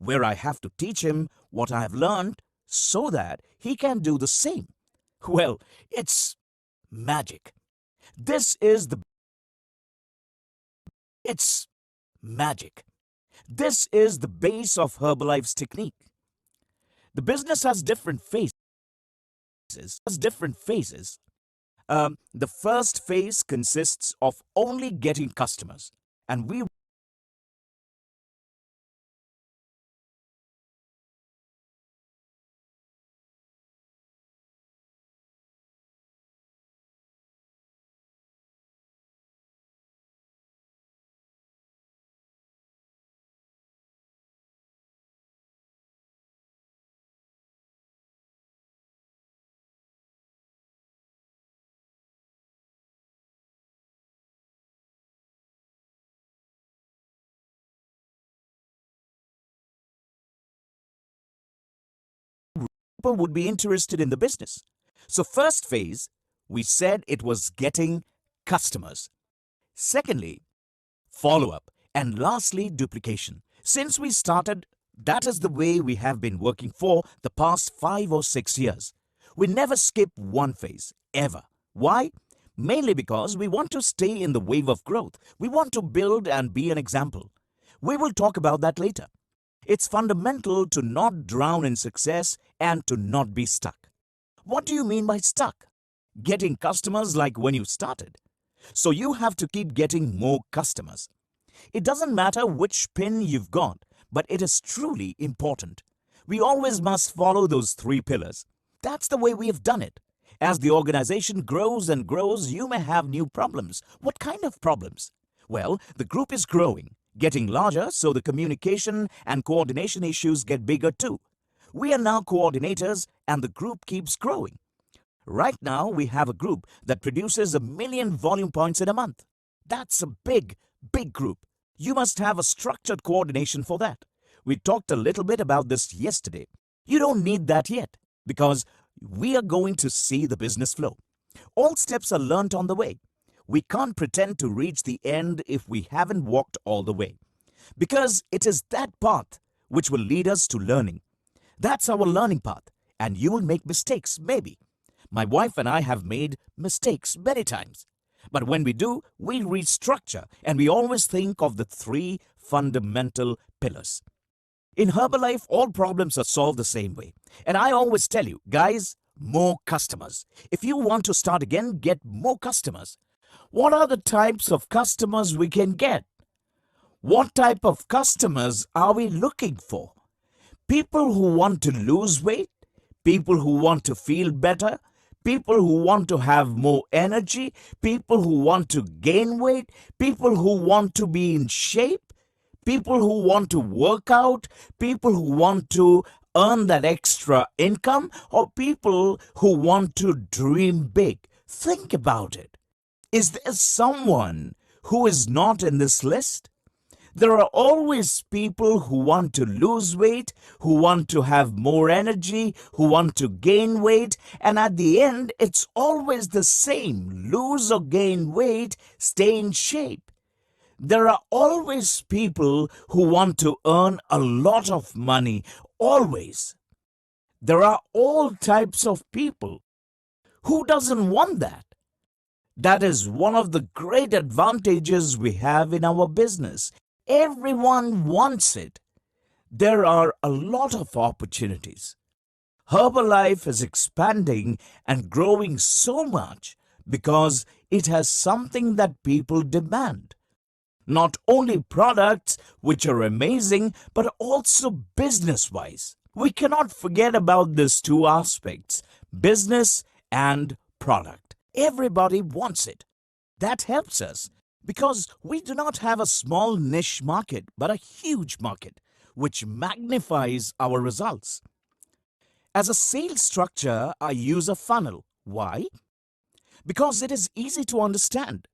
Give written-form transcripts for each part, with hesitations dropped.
where I have to teach him what I have learned so that he can do the same. Well, it's magic. This is the it's magic. This is the base of Herbalife's technique. The business has different phases. The first phase consists of only getting customers, and we people would be interested in the business. So first phase, we said it was getting customers. Secondly, follow-up, and lastly, duplication. Since we started, that is the way we have been working for the past 5 or 6 years. We never skip one phase, ever. Why? Mainly because we want to stay in the wave of growth. We want to build and be an example. We will talk about that later. It's fundamental to not drown in success and to not be stuck. What do you mean by stuck? Getting customers like when you started. So you have to keep getting more customers. It doesn't matter which pin you've got, but it is truly important. We always must follow those 3 pillars. That's the way we have done it. As the organization grows and grows, you may have new problems. What kind of problems? Well, the group is growing, getting larger, so the communication and coordination issues get bigger too. We are now coordinators and the group keeps growing. Right now, we have a group that produces 1 million volume points in a month. That's a big, big group. You must have a structured coordination for that. We talked a little bit about this yesterday. You don't need that yet because we are going to see the business flow. All steps are learnt on the way. We can't pretend to reach the end if we haven't walked all the way, because it is that path which will lead us to learning. That's our learning path, and you will make mistakes, maybe. My wife and I have made mistakes many times. But when we do, we restructure, and we always think of the 3 fundamental pillars. In Herbalife, all problems are solved the same way. And I always tell you, guys, more customers. If you want to start again, get more customers. What are the types of customers we can get? What type of customers are we looking for? People who want to lose weight, people who want to feel better, people who want to have more energy, people who want to gain weight, people who want to be in shape, people who want to work out, people who want to earn that extra income, or people who want to dream big. Think about it. Is there someone who is not in this list? There are always people who want to lose weight, who want to have more energy, who want to gain weight, and at the end, it's always the same. Lose or gain weight, stay in shape. There are always people who want to earn a lot of money, always. There are all types of people. Who doesn't want that? That is one of the great advantages we have in our business. Everyone wants it. There are a lot of opportunities. Herbalife is expanding and growing so much because it has something that people demand. Not only products, which are amazing, but also business-wise. We cannot forget about these 2 aspects, business and product. Everybody wants it. That helps us because we do not have a small niche market, but a huge market, which magnifies our results. As a sales structure, I use a funnel. Why? Because it is easy to understand.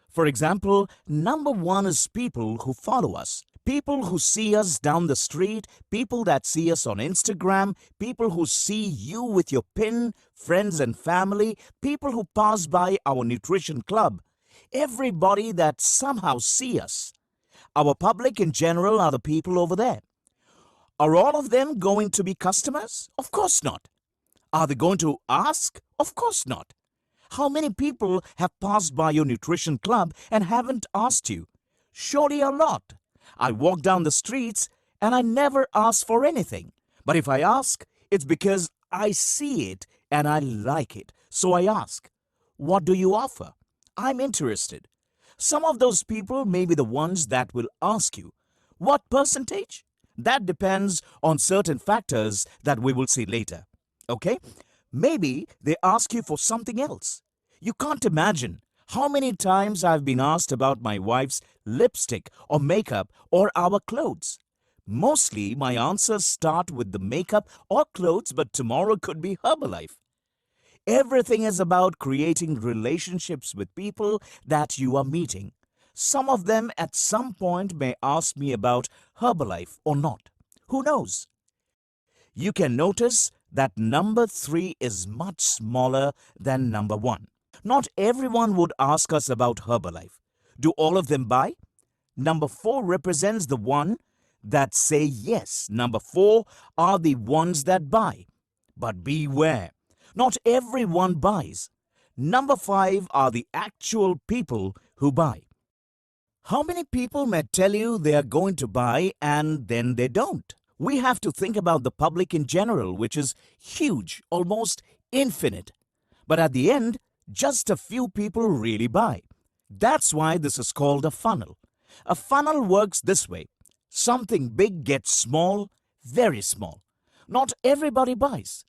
For example, number 1 is people who follow us. People who see us down the street, people that see us on Instagram, people who see you with your pin, friends and family, people who pass by our nutrition club. Everybody that somehow see us. Our public in general are the people over there. Are all of them going to be customers? Of course not. Are they going to ask? Of course not. How many people have passed by your nutrition club and haven't asked you? Surely a lot. I walk down the streets and I never ask for anything. But if I ask, it's because I see it and I like it. So I ask, what do you offer? I'm interested. Some of those people may be the ones that will ask you, what percentage? That depends on certain factors that we will see later. Okay? Maybe they ask you for something else. You can't imagine how many times I've been asked about my wife's lipstick or makeup or our clothes. Mostly my answers start with the makeup or clothes, but tomorrow could be Herbalife. Everything is about creating relationships with people that you are meeting. Some of them at some point may ask me about Herbalife or not. Who knows? You can notice that number 3 is much smaller than number 1. Not everyone would ask us about Herbalife. Do all of them buy? Number 4 represents the one that say yes. Number 4 are the ones that buy. But beware, not everyone buys. Number 5 are the actual people who buy. How many people may tell you they are going to buy and then they don't? We have to think about the public in general, which is huge, almost infinite. But at the end, just a few people really buy. That's why this is called a funnel. A funnel works this way. Something big gets small, very small. Not everybody buys.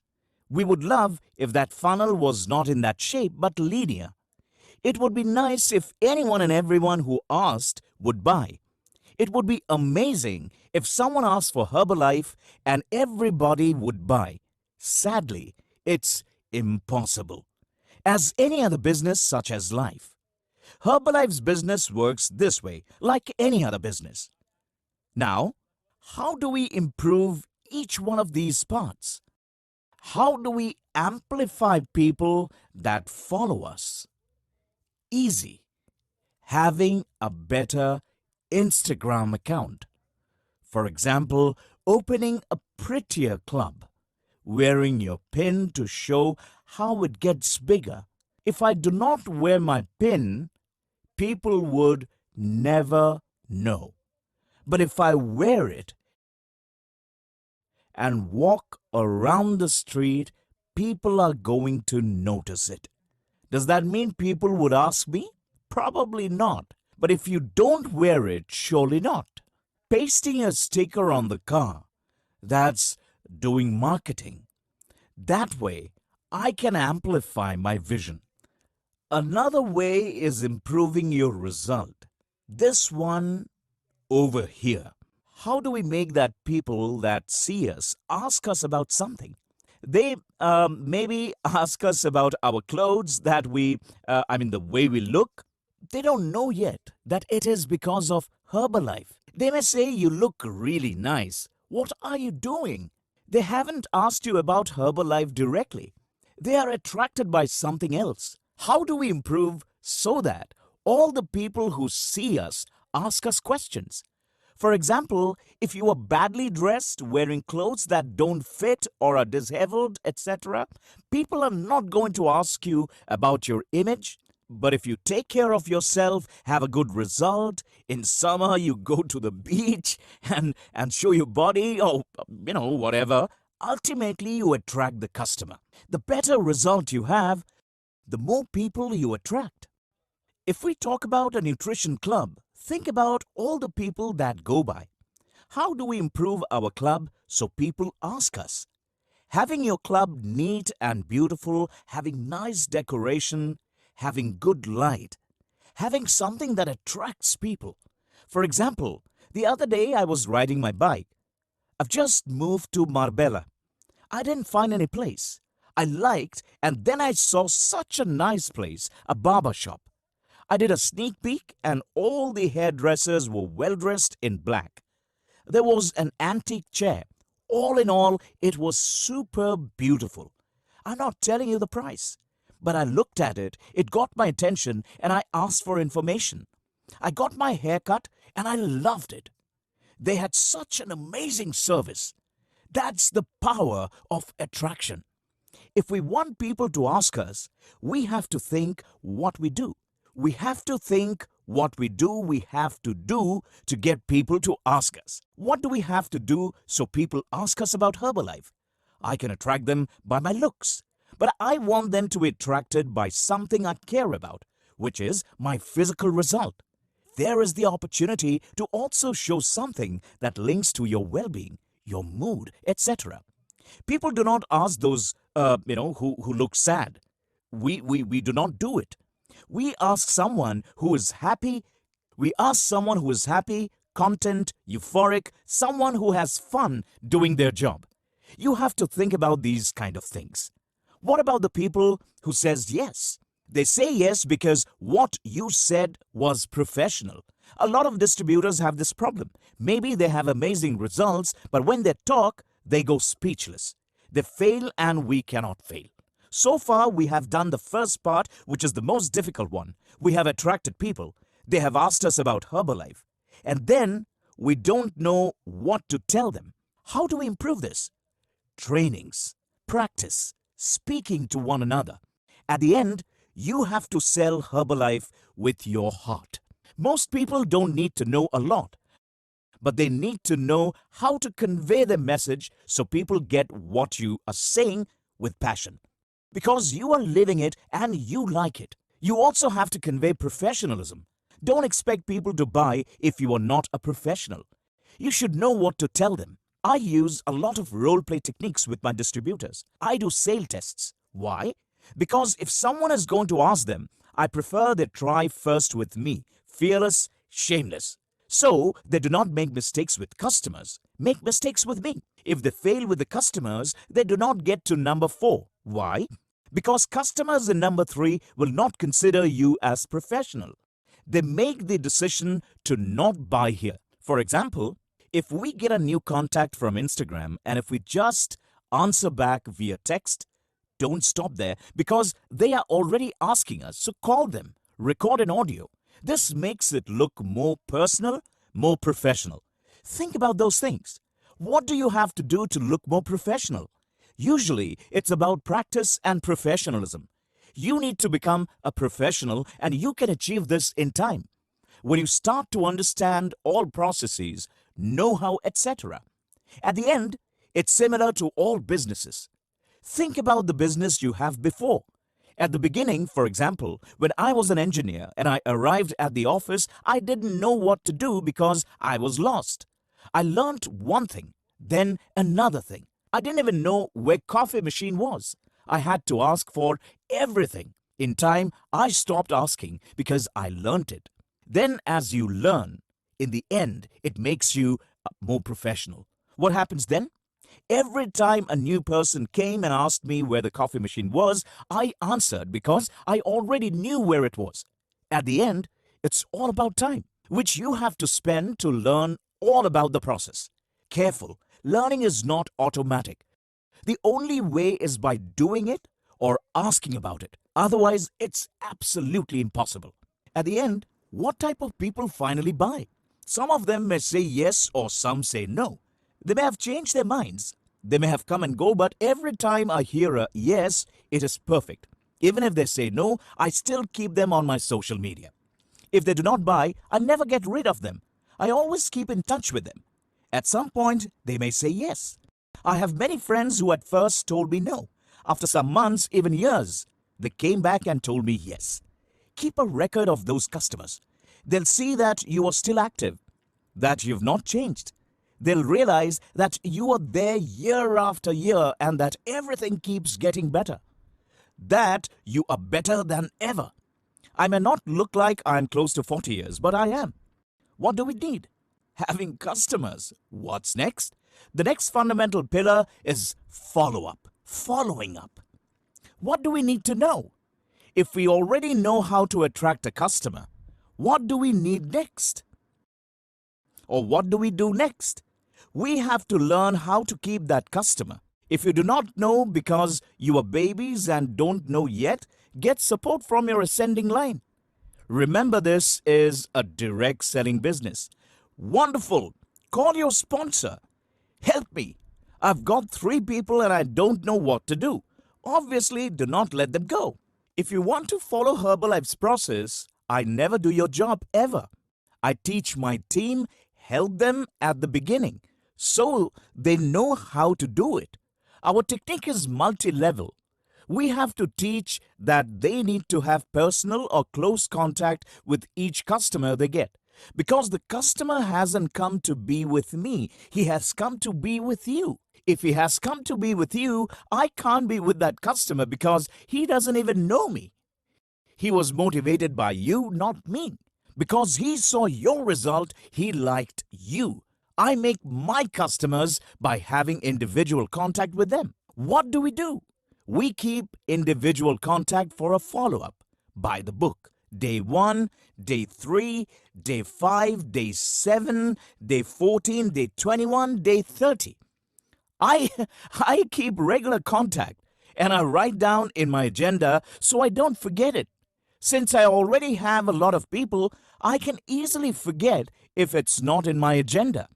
We would love if that funnel was not in that shape but linear. It would be nice if anyone and everyone who asked would buy. It would be amazing if someone asked for Herbalife and everybody would buy. Sadly, it's impossible. As any other business such as life, Herbalife's business works this way, like any other business. Now, how do we improve each one of these parts? How do we amplify people that follow us? Easy. Having a better Instagram account. For example, opening a prettier club, wearing your pin to show how it gets bigger. If I do not wear my pin, people would never know. But if I wear it and walk around the street, people are going to notice it. Does that mean people would ask me? Probably not. But if you don't wear it, surely not. Pasting a sticker on the car, that's doing marketing. That way, I can amplify my vision. Another way is improving your result. This one over here. How do we make that people that see us ask us about something? They maybe ask us about our clothes, the way we look. They don't know yet that it is because of Herbalife. They may say, you look really nice. What are you doing? They haven't asked you about Herbalife directly. They are attracted by something else. How do we improve so that all the people who see us ask us questions? For example, if you are badly dressed, wearing clothes that don't fit or are disheveled, etc., people are not going to ask you about your image. But if you take care of yourself, have a good result, in summer you go to the beach and show your body or, whatever, ultimately you attract the customer. The better result you have, the more people you attract. If we talk about a nutrition club, think about all the people that go by. How do we improve our club so people ask us? Having your club neat and beautiful, having nice decoration, having good light, having something that attracts people. For example, the other day I was riding my bike. I've just moved to Marbella. I didn't find any place I liked, and then I saw such a nice place, a barber shop. I did a sneak peek and all the hairdressers were well dressed in black. There was an antique chair. All in all, it was super beautiful. I'm not telling you the price, but I looked at it, it got my attention, and I asked for information. I got my hair cut and I loved it. They had such an amazing service. That's the power of attraction. If we want people to ask us, we have to think what we do. We have to think what we have to do to get people to ask us. What do we have to do so people ask us about Herbalife? I can attract them by my looks, but I want them to be attracted by something I care about, which is my physical result. There is the opportunity to also show something that links to your well-being, your mood, etc. People do not ask those, who look sad. We do not do it. We ask someone who is happy. We ask someone who is happy, content, euphoric, someone who has fun doing their job. You have to think about these kind of things. What about the people who says yes? They say yes because what you said was professional. A lot of distributors have this problem. Maybe they have amazing results, but when they talk, they go speechless. They fail and we cannot fail. So far, we have done the first part, which is the most difficult one. We have attracted people. They have asked us about Herbalife. And then we don't know what to tell them. How do we improve this? Trainings, practice, speaking to one another. At the end, you have to sell Herbalife with your heart. Most people don't need to know a lot, but they need to know how to convey the message so people get what you are saying with passion. Because you are living it and you like it. You also have to convey professionalism. Don't expect people to buy if you are not a professional. You should know what to tell them. I use a lot of role play techniques with my distributors. I do sale tests. Why? Because if someone is going to ask them, I prefer they try first with me, fearless, shameless. So they do not make mistakes with customers, make mistakes with me. If they fail with the customers, they do not get to number 4. Why? Because customers in number 3 will not consider you as professional. They make the decision to not buy here. For example, if we get a new contact from Instagram and if we just answer back via text, don't stop there because they are already asking us. So call them, record an audio. This makes it look more personal, more professional. Think about those things. What do you have to do to look more professional? Usually, it's about practice and professionalism. You need to become a professional and you can achieve this in time. When you start to understand all processes, know-how, etc. At the end, it's similar to all businesses. Think about the business you have before. At the beginning, for example, when I was an engineer and I arrived at the office, I didn't know what to do because I was lost. I learned one thing, then another thing. I didn't even know where coffee machine was. I had to ask for everything. In time, I stopped asking because I learned it. Then as you learn, in the end, it makes you more professional. What happens then? Every time a new person came and asked me where the coffee machine was, I answered because I already knew where it was. At the end, it's all about time, which you have to spend to learn all about the process. Careful, learning is not automatic. The only way is by doing it or asking about it. Otherwise, it's absolutely impossible. At the end, what type of people finally buy? Some of them may say yes or some say no. They may have changed their minds. They may have come and go, but every time I hear a yes, it is perfect. Even if they say no, I still keep them on my social media. If they do not buy, I never get rid of them. I always keep in touch with them. At some point, they may say yes. I have many friends who at first told me no. After some months, even years, they came back and told me yes. Keep a record of those customers. They'll see that you are still active, that you've not changed. They'll realize that you are there year after year and that everything keeps getting better. That you are better than ever. I may not look like I'm close to 40 years, but I am. What do we need? Having customers. What's next? The next fundamental pillar is follow-up, following up. What do we need to know? If we already know how to attract a customer, what do we need next? Or what do we do next? We have to learn how to keep that customer. If you do not know because you are babies and don't know yet, get support from your ascending line. Remember, this is a direct selling business. Wonderful. Call your sponsor. Help me. I've got 3 people and I don't know what to do. Obviously, do not let them go. If you want to follow Herbalife's process, I never do your job ever. I teach my team, help them at the beginning so they know how to do it. Our technique is multi-level. We have to teach that they need to have personal or close contact with each customer they get. Because the customer hasn't come to be with me, he has come to be with you. If he has come to be with you, I can't be with that customer because he doesn't even know me. He was motivated by you, not me. Because he saw your result, he liked you. I make my customers by having individual contact with them. What do? We keep individual contact for a follow-up. By the book. Day 1, day 3, day 5, day 7, day 14, day 21, day 30. I, I keep regular contact and I write down in my agenda so I don't forget it. Since I already have a lot of people, I can easily forget if it's not in my agenda.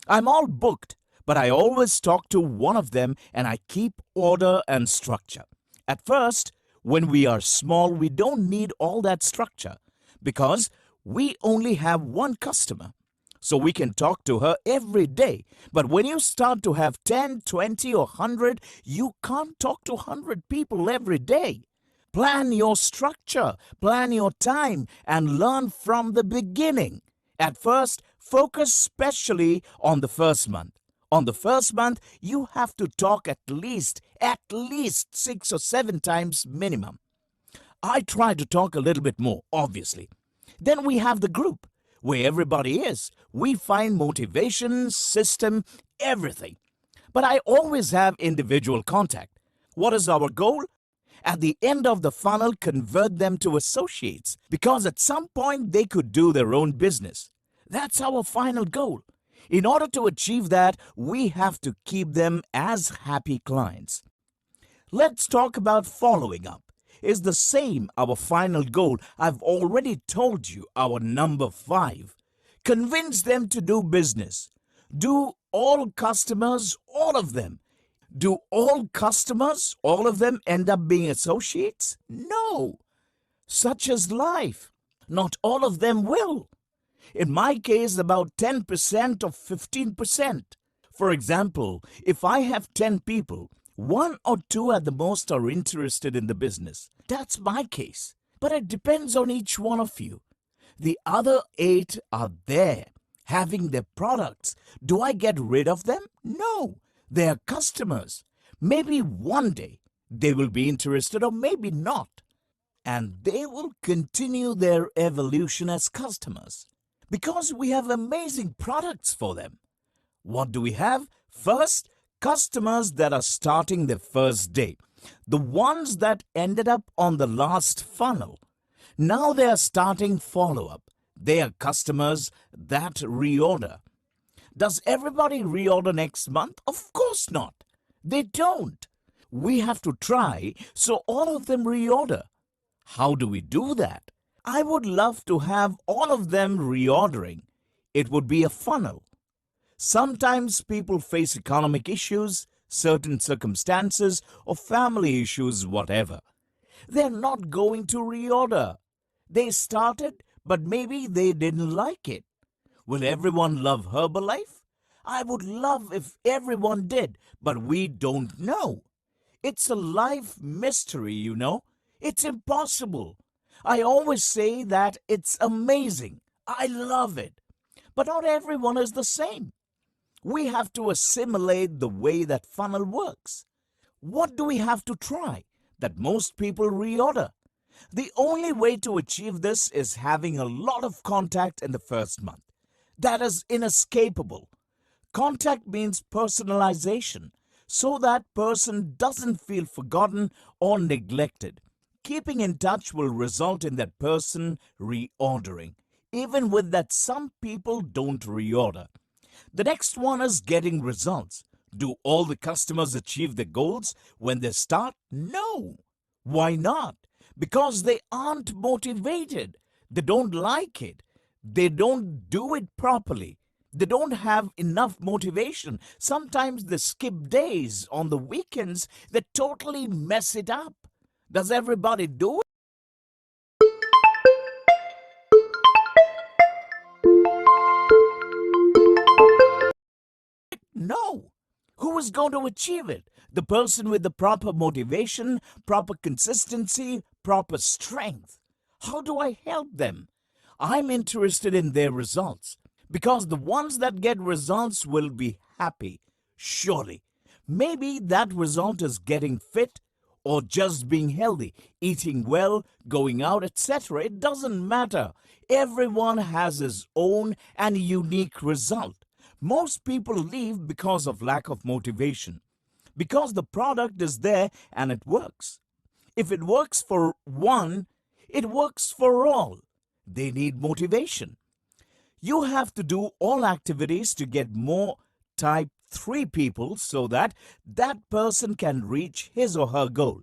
I'm all booked, but I always talk to one of them and I keep order and structure. At first, when we are small, we don't need all that structure because we only have one customer. So we can talk to her every day. But when you start to have 10, 20 or 100, you can't talk to 100 people every day. Plan your structure, plan your time, and learn from the beginning. At first, focus specially on the first month. On the first month, you have to talk at least 6 or 7 times minimum. I try to talk a little bit more, obviously. Then we have the group, where everybody is. We find motivation, system, everything. But I always have individual contact. What is our goal? At the end of the funnel, convert them to associates because at some point they could do their own business. That's our final goal. In order to achieve that, we have to keep them as happy clients. Let's talk about following up. Is the same our final goal? I've already told you our number 5. Convince them to do business. Do all customers, all of them, do all customers, all of them end up being associates? No. Such is life. Not all of them will. In my case, about 10% or 15%. For example, if I have 10 people, 1 or 2 at the most are interested in the business. That's my case. But it depends on each one of you. The other 8 are there, having their products. Do I get rid of them? No. They are customers. Maybe one day they will be interested or maybe not. And they will continue their evolution as customers because we have amazing products for them. What do we have? First, customers that are starting their first day. The ones that ended up on the last funnel. Now they are starting follow-up. They are customers that reorder. Does everybody reorder next month? Of course not. They don't. We have to try so all of them reorder. How do we do that? I would love to have all of them reordering. It would be a funnel. Sometimes people face economic issues, certain circumstances, or family issues, whatever. They're not going to reorder. They started, but maybe they didn't like it. Will everyone love Herbalife? I would love if everyone did, but we don't know. It's a life mystery, you know. It's impossible. I always say that it's amazing. I love it. But not everyone is the same. We have to assimilate the way that funnel works. What do we have to try? That most people reorder. The only way to achieve this is having a lot of contact in the first month. That is inescapable. Contact means personalization, so that person doesn't feel forgotten or neglected. Keeping in touch will result in that person reordering, even with that some people don't reorder. The next one is getting results. Do all the customers achieve their goals when they start? No. Why not? Because they aren't motivated. They don't like it. They don't do it properly. They don't have enough motivation. Sometimes they skip days on the weekends. They totally mess it up. Does everybody do it? No. Who is going to achieve it? The person with the proper motivation, proper consistency, proper strength. How do I help them? I'm interested in their results because the ones that get results will be happy, surely. Maybe that result is getting fit or just being healthy, eating well, going out, etc. It doesn't matter. Everyone has his own and unique result. Most people leave because of lack of motivation, because the product is there and it works. If it works for one, it works for all. They need motivation. You have to do all activities to get more type 3 people so that that person can reach his or her goal.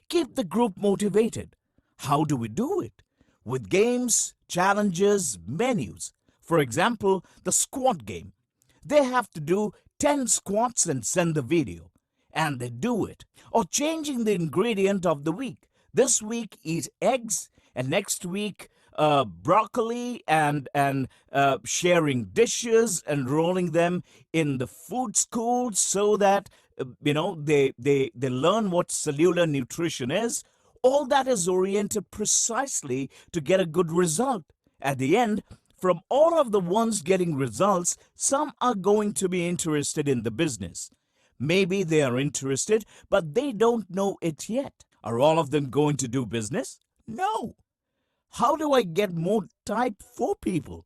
Keep the group motivated. How do we do it? With games, challenges, menus. For example, the squat game. They have to do 10 squats and send the video. And they do it. Or changing the ingredient of the week. This week, eat eggs, and next week, broccoli, and sharing dishes and rolling them in the food school so that they learn what cellular nutrition is. All that is oriented precisely to get a good result. At the end, from all of the ones getting results, some are going to be interested in the business. Maybe they are interested, but they don't know it yet. Are all of them going to do business? No. How do I get more type 4 people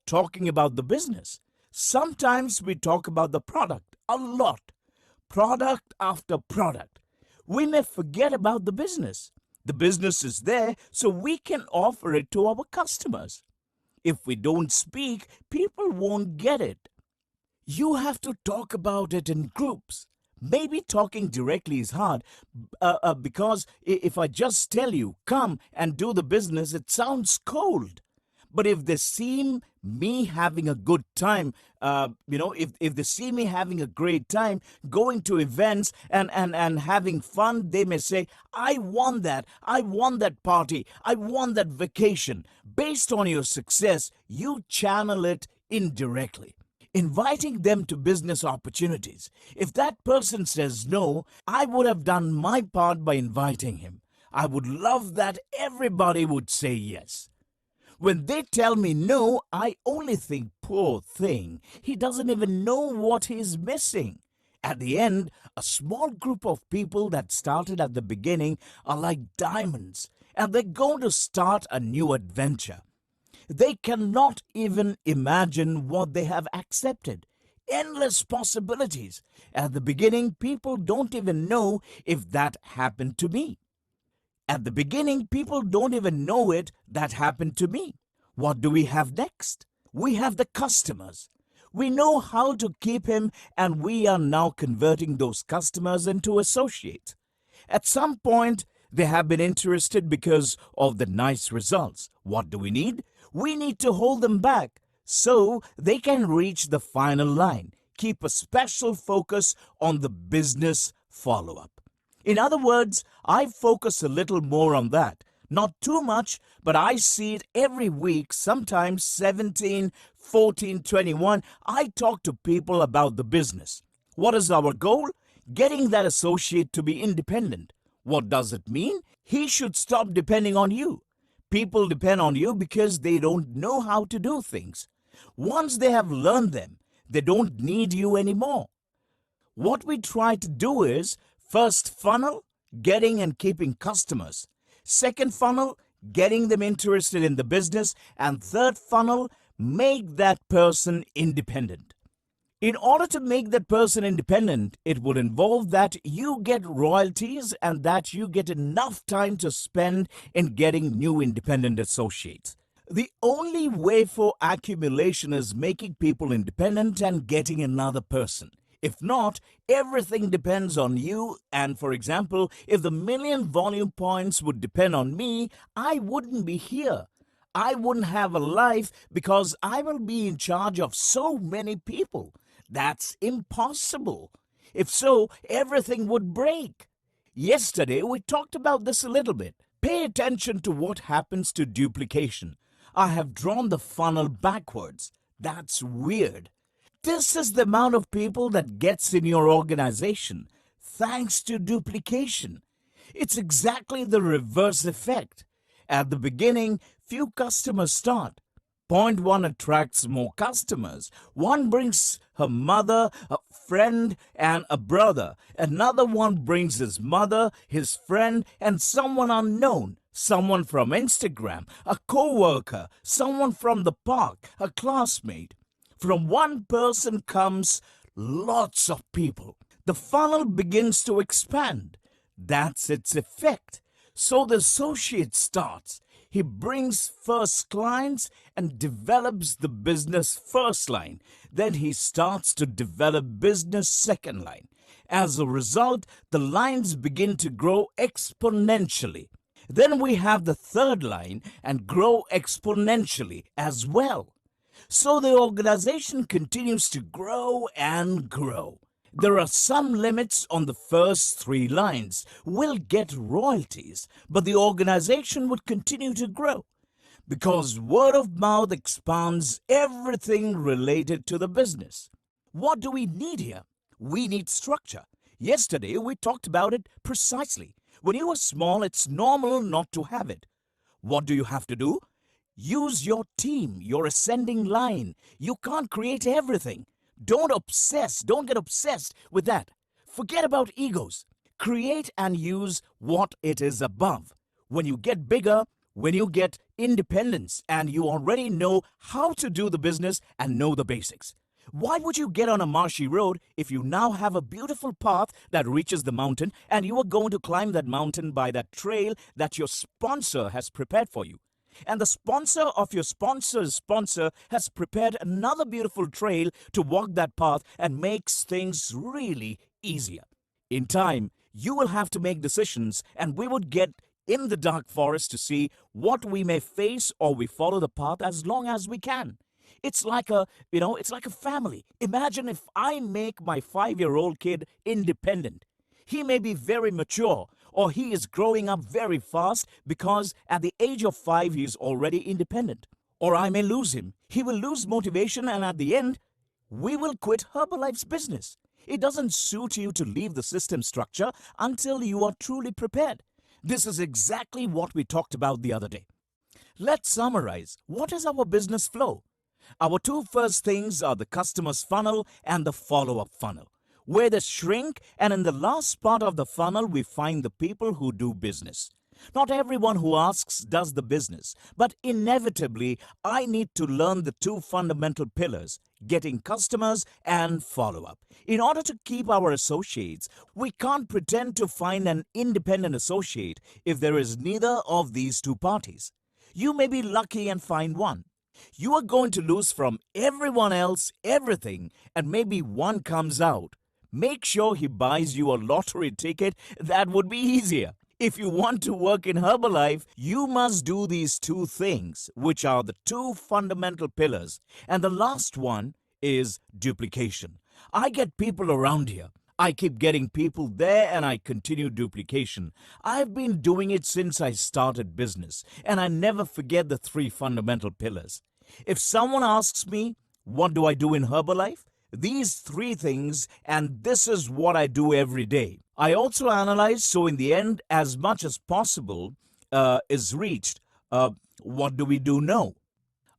talking about the business? Sometimes we talk about the product a lot, product after product. We may forget about the business. The business is there, so we can offer it to our customers. If we don't speak, people won't get it. You have to talk about it in groups. Maybe talking directly is hard because if I just tell you, come and do the business, it sounds cold. But if they see me having a good time, if they see me having a great time, going to events and having fun, they may say, I won that. I won that party. I won that vacation. Based on your success, you channel it indirectly, inviting them to business opportunities. If that person says no, I would have done my part by inviting him. I would love that everybody would say yes. When they tell me no, I only think, poor thing, he doesn't even know what he's missing. At the end, a small group of people that started at the beginning are like diamonds, and they're going to start a new adventure. They cannot even imagine what they have accepted. Endless possibilities. At the beginning, people don't even know if that happened to me. At the beginning, people don't even know it that happened to me. What do we have next? We have the customers. We know how to keep him, and we are now converting those customers into associates. At some point, they have been interested because of the nice results. What do we need? We need to hold them back so they can reach the final line. Keep a special focus on the business follow-up. In other words, I focus a little more on that. Not too much, but I see it every week, sometimes 17, 14, 21. I talk to people about the business. What is our goal? Getting that associate to be independent. What does it mean? He should stop depending on you. People depend on you because they don't know how to do things. Once they have learned them, they don't need you anymore. What we try to do is, first funnel, getting and keeping customers. Second funnel, getting them interested in the business. And third funnel, make that person independent. In order to make that person independent, it would involve that you get royalties and that you get enough time to spend in getting new independent associates. The only way for accumulation is making people independent and getting another person. If not, everything depends on you. And for example, if the million volume points would depend on me, I wouldn't be here. I wouldn't have a life because I will be in charge of so many people. That's impossible. If so, everything would break. Yesterday, we talked about this a little bit. Pay attention to what happens to duplication. I have drawn the funnel backwards. That's weird. This is the amount of people that gets in your organization thanks to duplication. It's exactly the reverse effect. At the beginning, few customers start. Point one attracts more customers. One brings her mother, a friend, and a brother. Another one brings his mother, his friend, and someone unknown. Someone from Instagram, a co-worker, someone from the park, a classmate. From one person comes lots of people. The funnel begins to expand. That's its effect. So the associate starts. He brings first clients and develops the business first line. Then he starts to develop business second line. As a result, the lines begin to grow exponentially. Then we have the third line and grow exponentially as well. So the organization continues to grow and grow. There are some limits on the first three lines. We'll get royalties, but the organization would continue to grow because word of mouth expands everything related to the business. What do we need here? We need structure. Yesterday, we talked about it precisely. When you are small, it's normal not to have it. What do you have to do? Use your team, your ascending line. You can't create everything. Don't get obsessed with that. Forget about egos. Create and use what it is above. When you get bigger, when you get independence and you already know how to do the business and know the basics. Why would you get on a marshy road if you now have a beautiful path that reaches the mountain and you are going to climb that mountain by that trail that your sponsor has prepared for you? And the sponsor of your sponsor's sponsor has prepared another beautiful trail to walk that path and makes things really easier. In time, you will have to make decisions, and we would get in the dark forest to see what we may face, or we follow the path as long as we can. It's like a family. Imagine if I make my 5-year-old kid independent. He may be very mature, or he is growing up very fast because at the age of 5 he is already independent. Or I may lose him. He will lose motivation, and at the end, we will quit Herbalife's business. It doesn't suit you to leave the system structure until you are truly prepared. This is exactly what we talked about the other day. Let's summarize. What is our business flow? Our two first things are the customer's funnel and the follow-up funnel, where they shrink, and in the last part of the funnel we find the people who do business. Not everyone who asks does the business, but inevitably I need to learn the two fundamental pillars, getting customers and follow-up. In order to keep our associates, we can't pretend to find an independent associate if there is neither of these two parties. You may be lucky and find one. You are going to lose from everyone else everything, and maybe one comes out. Make sure he buys you a lottery ticket. That would be easier. If you want to work in Herbalife, you must do these two things, which are the two fundamental pillars. And the last one is duplication. I get people around here. I keep getting people there, and I continue duplication. I've been doing it since I started business, and I never forget the three fundamental pillars. If someone asks me, what do I do in Herbalife? These three things, and this is what I do every day. I also analyze, so in the end, as much as possible is reached. What do we do now?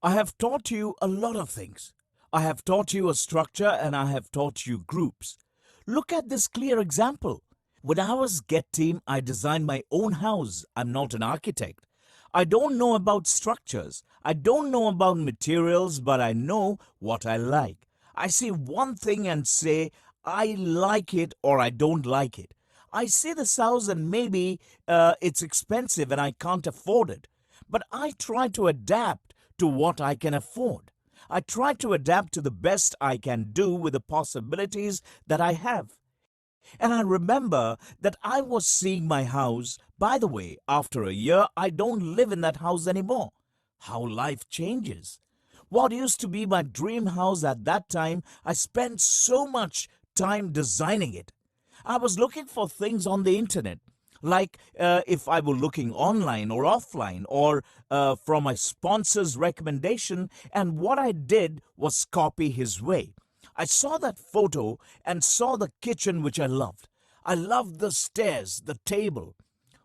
I have taught you a lot of things. I have taught you a structure, and I have taught you groups. Look at this clear example. When I was Get Team, I designed my own house. I'm not an architect. I don't know about structures. I don't know about materials, but I know what I like. I see one thing and say, I like it or I don't like it. I see this house and maybe it's expensive and I can't afford it. But I try to adapt to what I can afford. I try to adapt to the best I can do with the possibilities that I have. And I remember that I was seeing my house. By the way, after a year, I don't live in that house anymore. how life changes. What used to be my dream house at that time, I spent so much time designing it. I was looking for things on the internet, like if I were looking online or offline or from my sponsor's recommendation, and what I did was copy his way. I saw that photo and saw the kitchen which I loved. I loved the stairs, the table.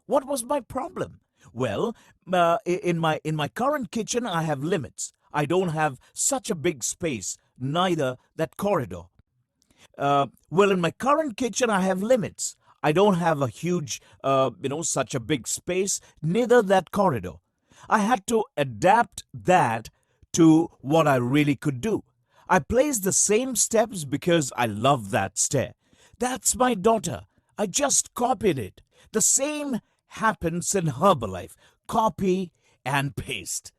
What was my problem? Well, in my current kitchen, I have limits. I don't have such a big space, neither that corridor. Well, in my current kitchen, I have limits. I don't have a huge, such a big space, neither that corridor. I had to adapt that to what I really could do. I placed the same steps because I love that stair. That's my daughter. I just copied it. The same happens in Herbalife. Copy and paste.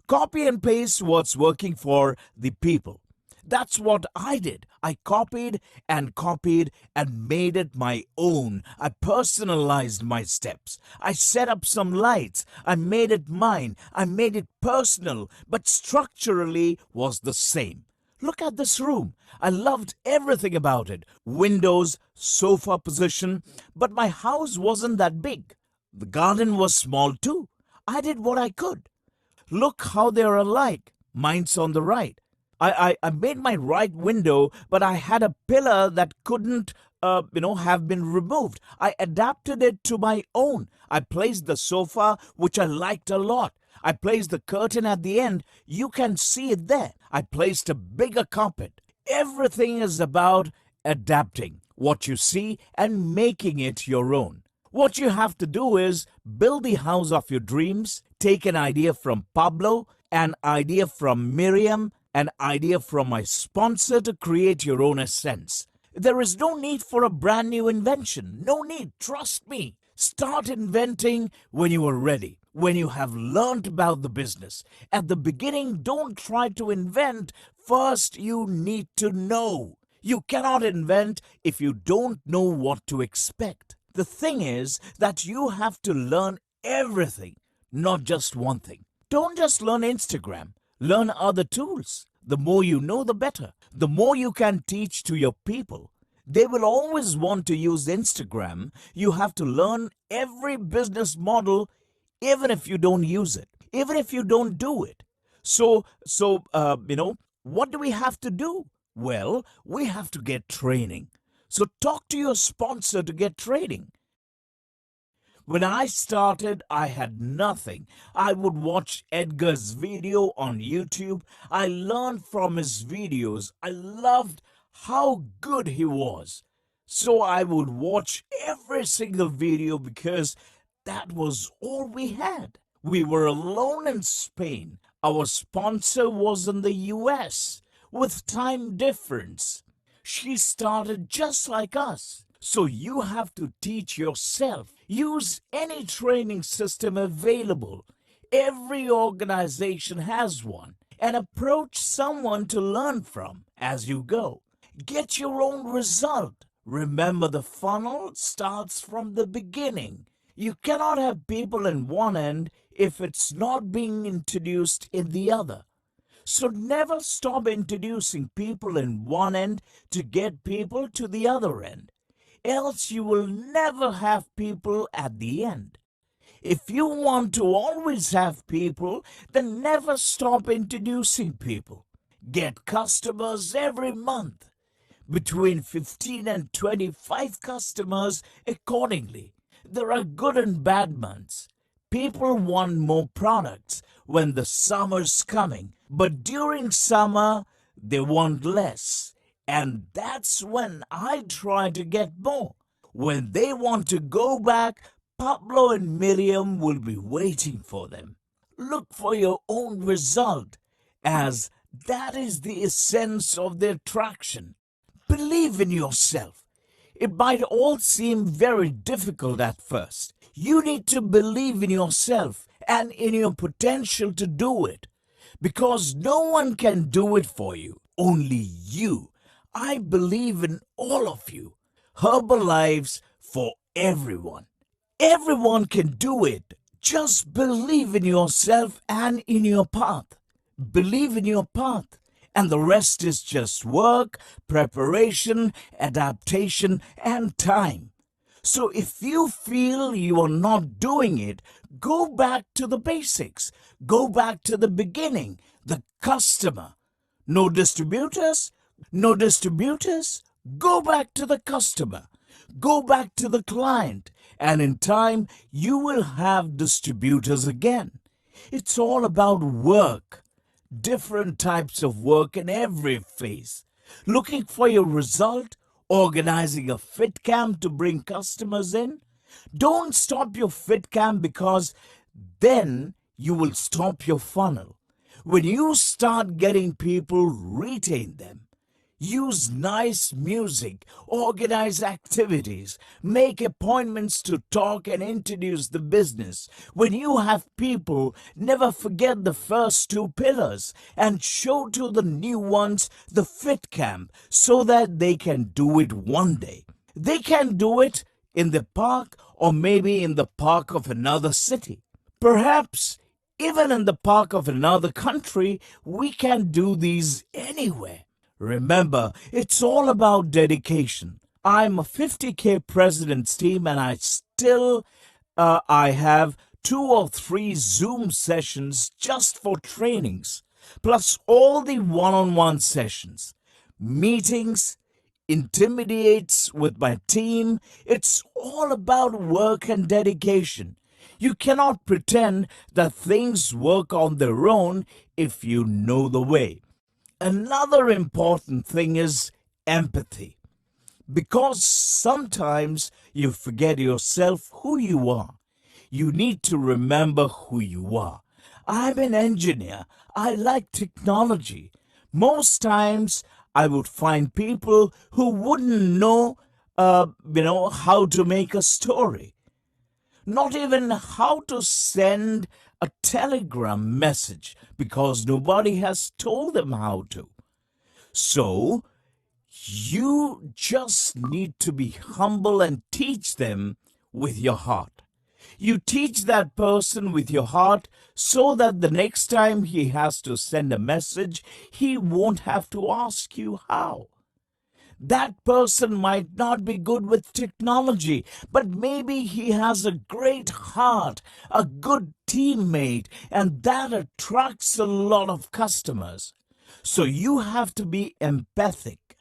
Copy and paste what's working for the people. That's what I did. I copied and made it my own. I personalized my steps. I set up some lights. I made it mine. I made it personal, but structurally was the same. Look at this room. I loved everything about it. Windows, sofa position, but my house wasn't that big. The garden was small too. I did what I could. Look how they're alike. Mine's on the right. I made my right window, but I had a pillar that couldn't, have been removed. I adapted it to my own. I placed the sofa, which I liked a lot. I placed the curtain at the end. You can see it there. I placed a bigger carpet. Everything is about adapting what you see and making it your own. What you have to do is build the house of your dreams, take an idea from Pablo, an idea from Miriam, an idea from my sponsor to create your own essence. There is no need for a brand new invention. No need, trust me. Start inventing when you are ready, when you have learned about the business. At the beginning, don't try to invent. First, you need to know. You cannot invent if you don't know what to expect. The thing is that you have to learn everything, not just one thing. Don't just learn Instagram. Learn other tools. The more you know, the better. The more you can teach to your people. They will always want to use Instagram. You have to learn every business model, even if you don't use it, even if you don't do it. So, what do we have to do? Well, we have to get training. So talk to your sponsor to get training. When I started, I had nothing. I would watch Edgar's video on YouTube. I learned from his videos. I loved how good he was. So I would watch every single video because that was all we had. We were alone in Spain. Our sponsor was in the US with time difference. She started just like us. So you have to teach yourself. Use any training system available. Every organization has one. And approach someone to learn from as you go. Get your own result. Remember, the funnel starts from the beginning. You cannot have people in one end if it's not being introduced in the other. So never stop introducing people in one end to get people to the other end. Else you will never have people at the end. If you want to always have people, then never stop introducing people. Get customers every month. Between 15 and 25 customers accordingly. There are good and bad months. People want more products when the summer's coming, but during summer, they want less. And that's when I try to get more. When they want to go back, Pablo and Miriam will be waiting for them. Look for your own result, as that is the essence of the attraction. Believe in yourself. It might all seem very difficult at first. You need to believe in yourself and in your potential to do it. Because no one can do it for you, only you. I believe in all of you. Herbalives for everyone. Everyone can do it. Just believe in yourself and in your path. Believe in your path. And the rest is just work, preparation, adaptation, and time. So if you feel you are not doing it, go back to the basics. Go back to the beginning, the customer. No distributors? No distributors? Go back to the customer. Go back to the client. And in time, you will have distributors again. It's all about work. Different types of work in every phase. Looking for your result, organizing a fit camp to bring customers in. Don't stop your fit camp, because then you will stop your funnel. When you start getting people, retain them. Use nice music, organize activities, make appointments to talk and introduce the business. When you have people, never forget the first two pillars and show to the new ones the fit camp so that they can do it one day. They can do it in the park, or maybe in the park of another city. Perhaps even in the park of another country. We can do these anywhere. Remember, it's all about dedication. I'm a 50K President's team, and I have 2 or 3 Zoom sessions just for trainings, plus all the one-on-one sessions, meetings, intimidates with my team. It's all about work and dedication. You cannot pretend that things work on their own if you know the way. Another important thing is empathy, because sometimes you forget yourself, who you are. You need to remember who you are. I'm an engineer. I like technology. Most times I would find people who wouldn't know how to make a story, not even how to send a telegram message, because nobody has told them how to. So you just need to be humble and teach them with your heart. You teach that person with your heart so that the next time he has to send a message, he won't have to ask you how. That person might not be good with technology, but maybe he has a great heart, a good teammate, and that attracts a lot of customers. So you have to be empathic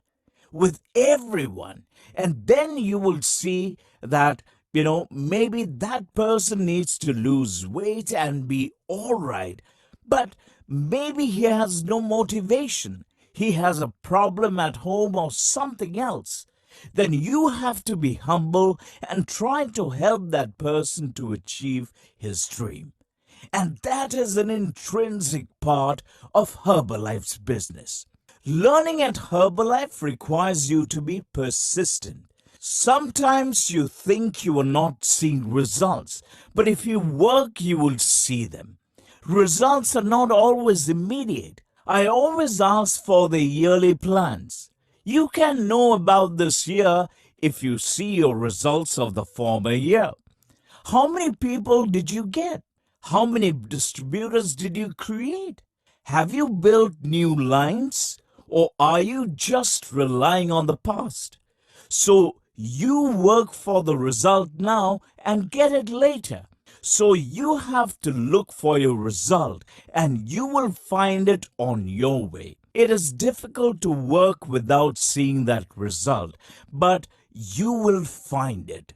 with everyone, and then you will see that maybe that person needs to lose weight and be all right, but maybe he has no motivation, he has a problem at home or something else. Then you have to be humble and try to help that person to achieve his dream. And that is an intrinsic part of Herbalife's business. Learning at Herbalife requires you to be persistent. Sometimes you think you are not seeing results, but if you work, you will see them. Results are not always immediate. I always ask for the yearly plans. You can know about this year if you see your results of the former year. How many people did you get? How many distributors did you create? Have you built new lines, or are you just relying on the past? So you work for the result now and get it later. So you have to look for your result, and you will find it on your way. It is difficult to work without seeing that result, but you will find it.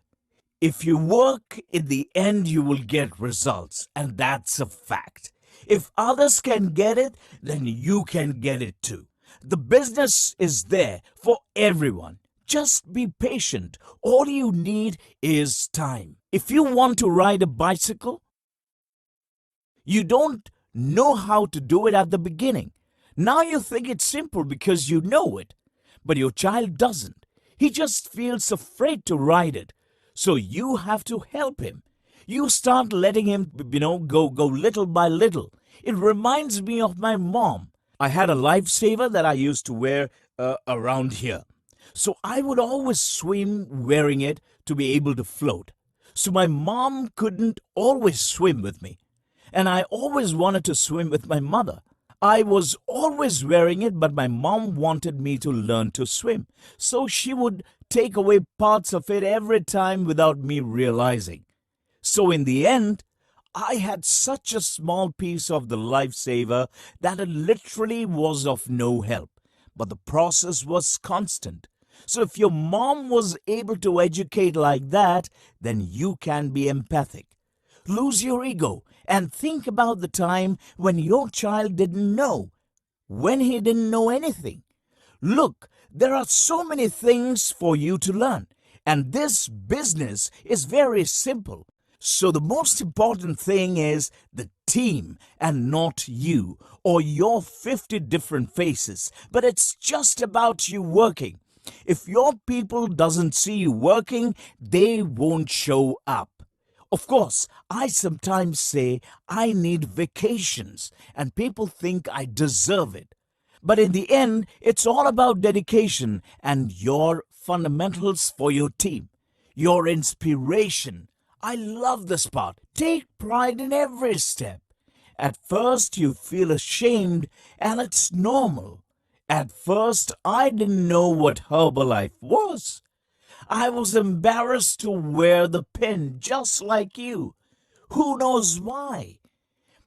If you work, in the end you will get results, and that's a fact. If others can get it, then you can get it too. The business is there for everyone. Just be patient. All you need is time. If you want to ride a bicycle, you don't know how to do it at the beginning. Now you think it's simple because you know it, but your child doesn't. He just feels afraid to ride it. So you have to help him. You start letting him, go little by little. It reminds me of my mom. I had a lifesaver that I used to wear around here. So I would always swim wearing it to be able to float. So my mom couldn't always swim with me, and I always wanted to swim with my mother. I was always wearing it, but my mom wanted me to learn to swim. So she would take away parts of it every time without me realizing. So in the end, I had such a small piece of the lifesaver that it literally was of no help. But the process was constant. So if your mom was able to educate like that, then you can be empathic. Lose your ego and think about the time when your child didn't know, when he didn't know anything. Look, there are so many things for you to learn, and this business is very simple. So, the most important thing is the team and not you or your 50 different faces. But it's just about you working. If your people doesn't see you working, they won't show up. Of course, I sometimes say I need vacations, and people think I deserve it. But in the end, it's all about dedication and your fundamentals for your team, your inspiration. I love this part. Take pride in every step. At first, you feel ashamed, and it's normal. At first, I didn't know what Herbalife was. I was embarrassed to wear the pin just like you. Who knows why?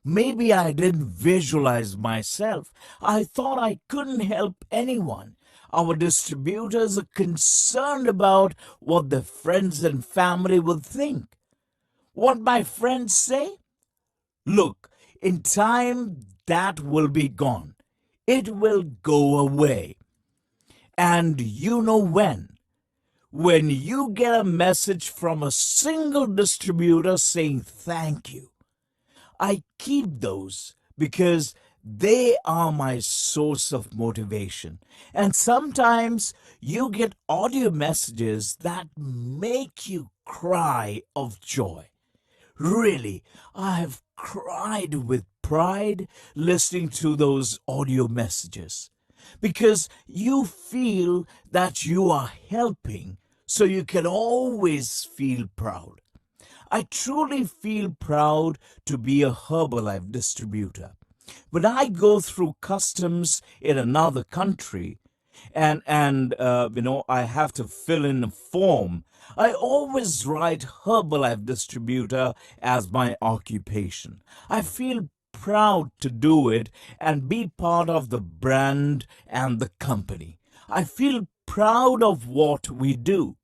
Maybe I didn't visualize myself. I thought I couldn't help anyone. Our distributors are concerned about what their friends and family will think. What my friends say? Look, in time that will be gone. It will go away. And you know when? When you get a message from a single distributor saying thank you. I keep those because they are my source of motivation. And sometimes you get audio messages that make you cry of joy. Really, I have cried with pride listening to those audio messages because you feel that you are helping, so you can always feel proud. I truly feel proud to be a Herbalife distributor. When I go through customs in another country and I have to fill in a form, I always write Herbalife distributor as my occupation. I feel proud to do it and be part of the brand and the company. I feel proud of what we do.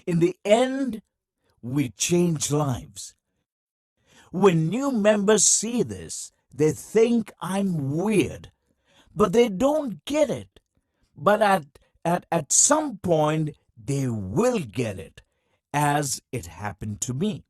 In the end, we change lives. When new members see this, they think I'm weird, but they don't get it. But at some point, they will get it, as it happened to me.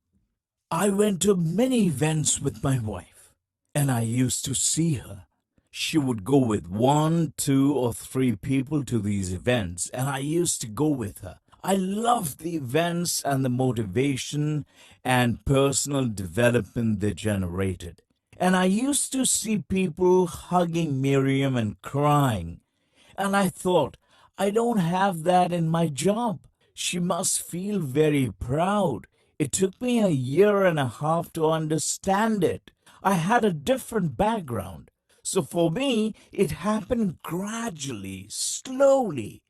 I went to many events with my wife, and I used to see her. She would go with one, two, or three people to these events, and I used to go with her. I loved the events and the motivation and personal development they generated. And I used to see people hugging Miriam and crying. And I thought, I don't have that in my job. She must feel very proud. It took me a year and a half to understand it. I had a different background. So for me, it happened gradually, slowly.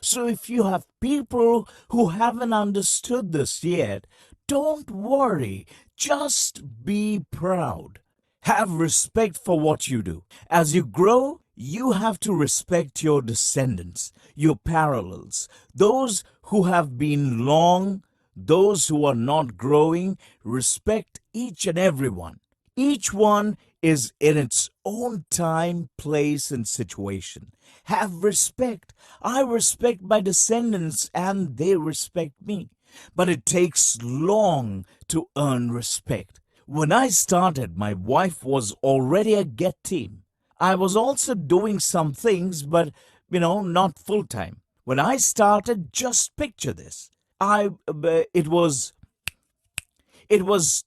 So if you have people who haven't understood this yet, don't worry. Just be proud. Have respect for what you do. As you grow, you have to respect your descendants, your parallels, those who have been long, those who are not growing. Respect each and every one. Each one is in its own time, place, and situation. Have respect. I respect my descendants and they respect me. But it takes long to earn respect. When I started, my wife was already a Get team. I was also doing some things, but not full time. When I started, just picture this. It was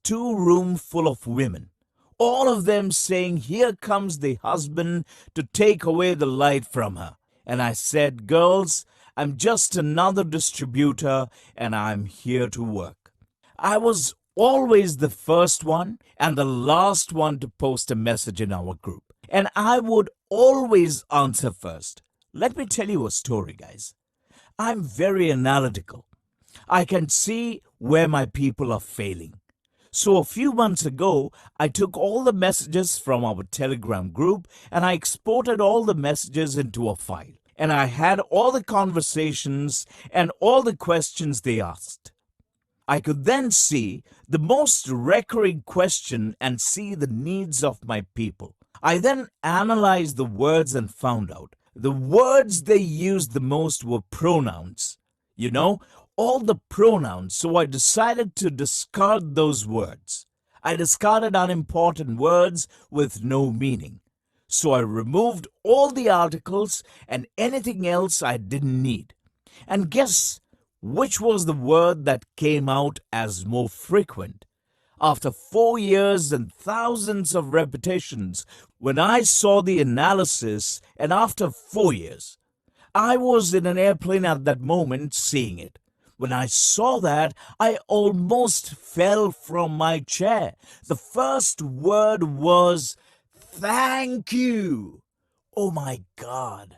2 room full of women, all of them saying, "Here comes the husband to take away the light from her." And I said, "Girls, I'm just another distributor and I'm here to work." I was always the first one and the last one to post a message in our group. And I would always answer first. Let me tell you a story, guys. I'm very analytical. I can see where my people are failing. So a few months ago, I took all the messages from our Telegram group and I exported all the messages into a file. And I had all the conversations and all the questions they asked. I could then see the most recurring question and see the needs of my people. I then analyzed the words and found out the words they used the most were pronouns. You know, all the pronouns. So I decided to discard those words. I discarded unimportant words with no meaning. So I removed all the articles and anything else I didn't need. And guess which was the word that came out as more frequent? After 4 years and thousands of repetitions, when I saw the analysis, and after 4 years, I was in an airplane at that moment seeing it. When I saw that, I almost fell from my chair. The first word was thank you. Oh my God.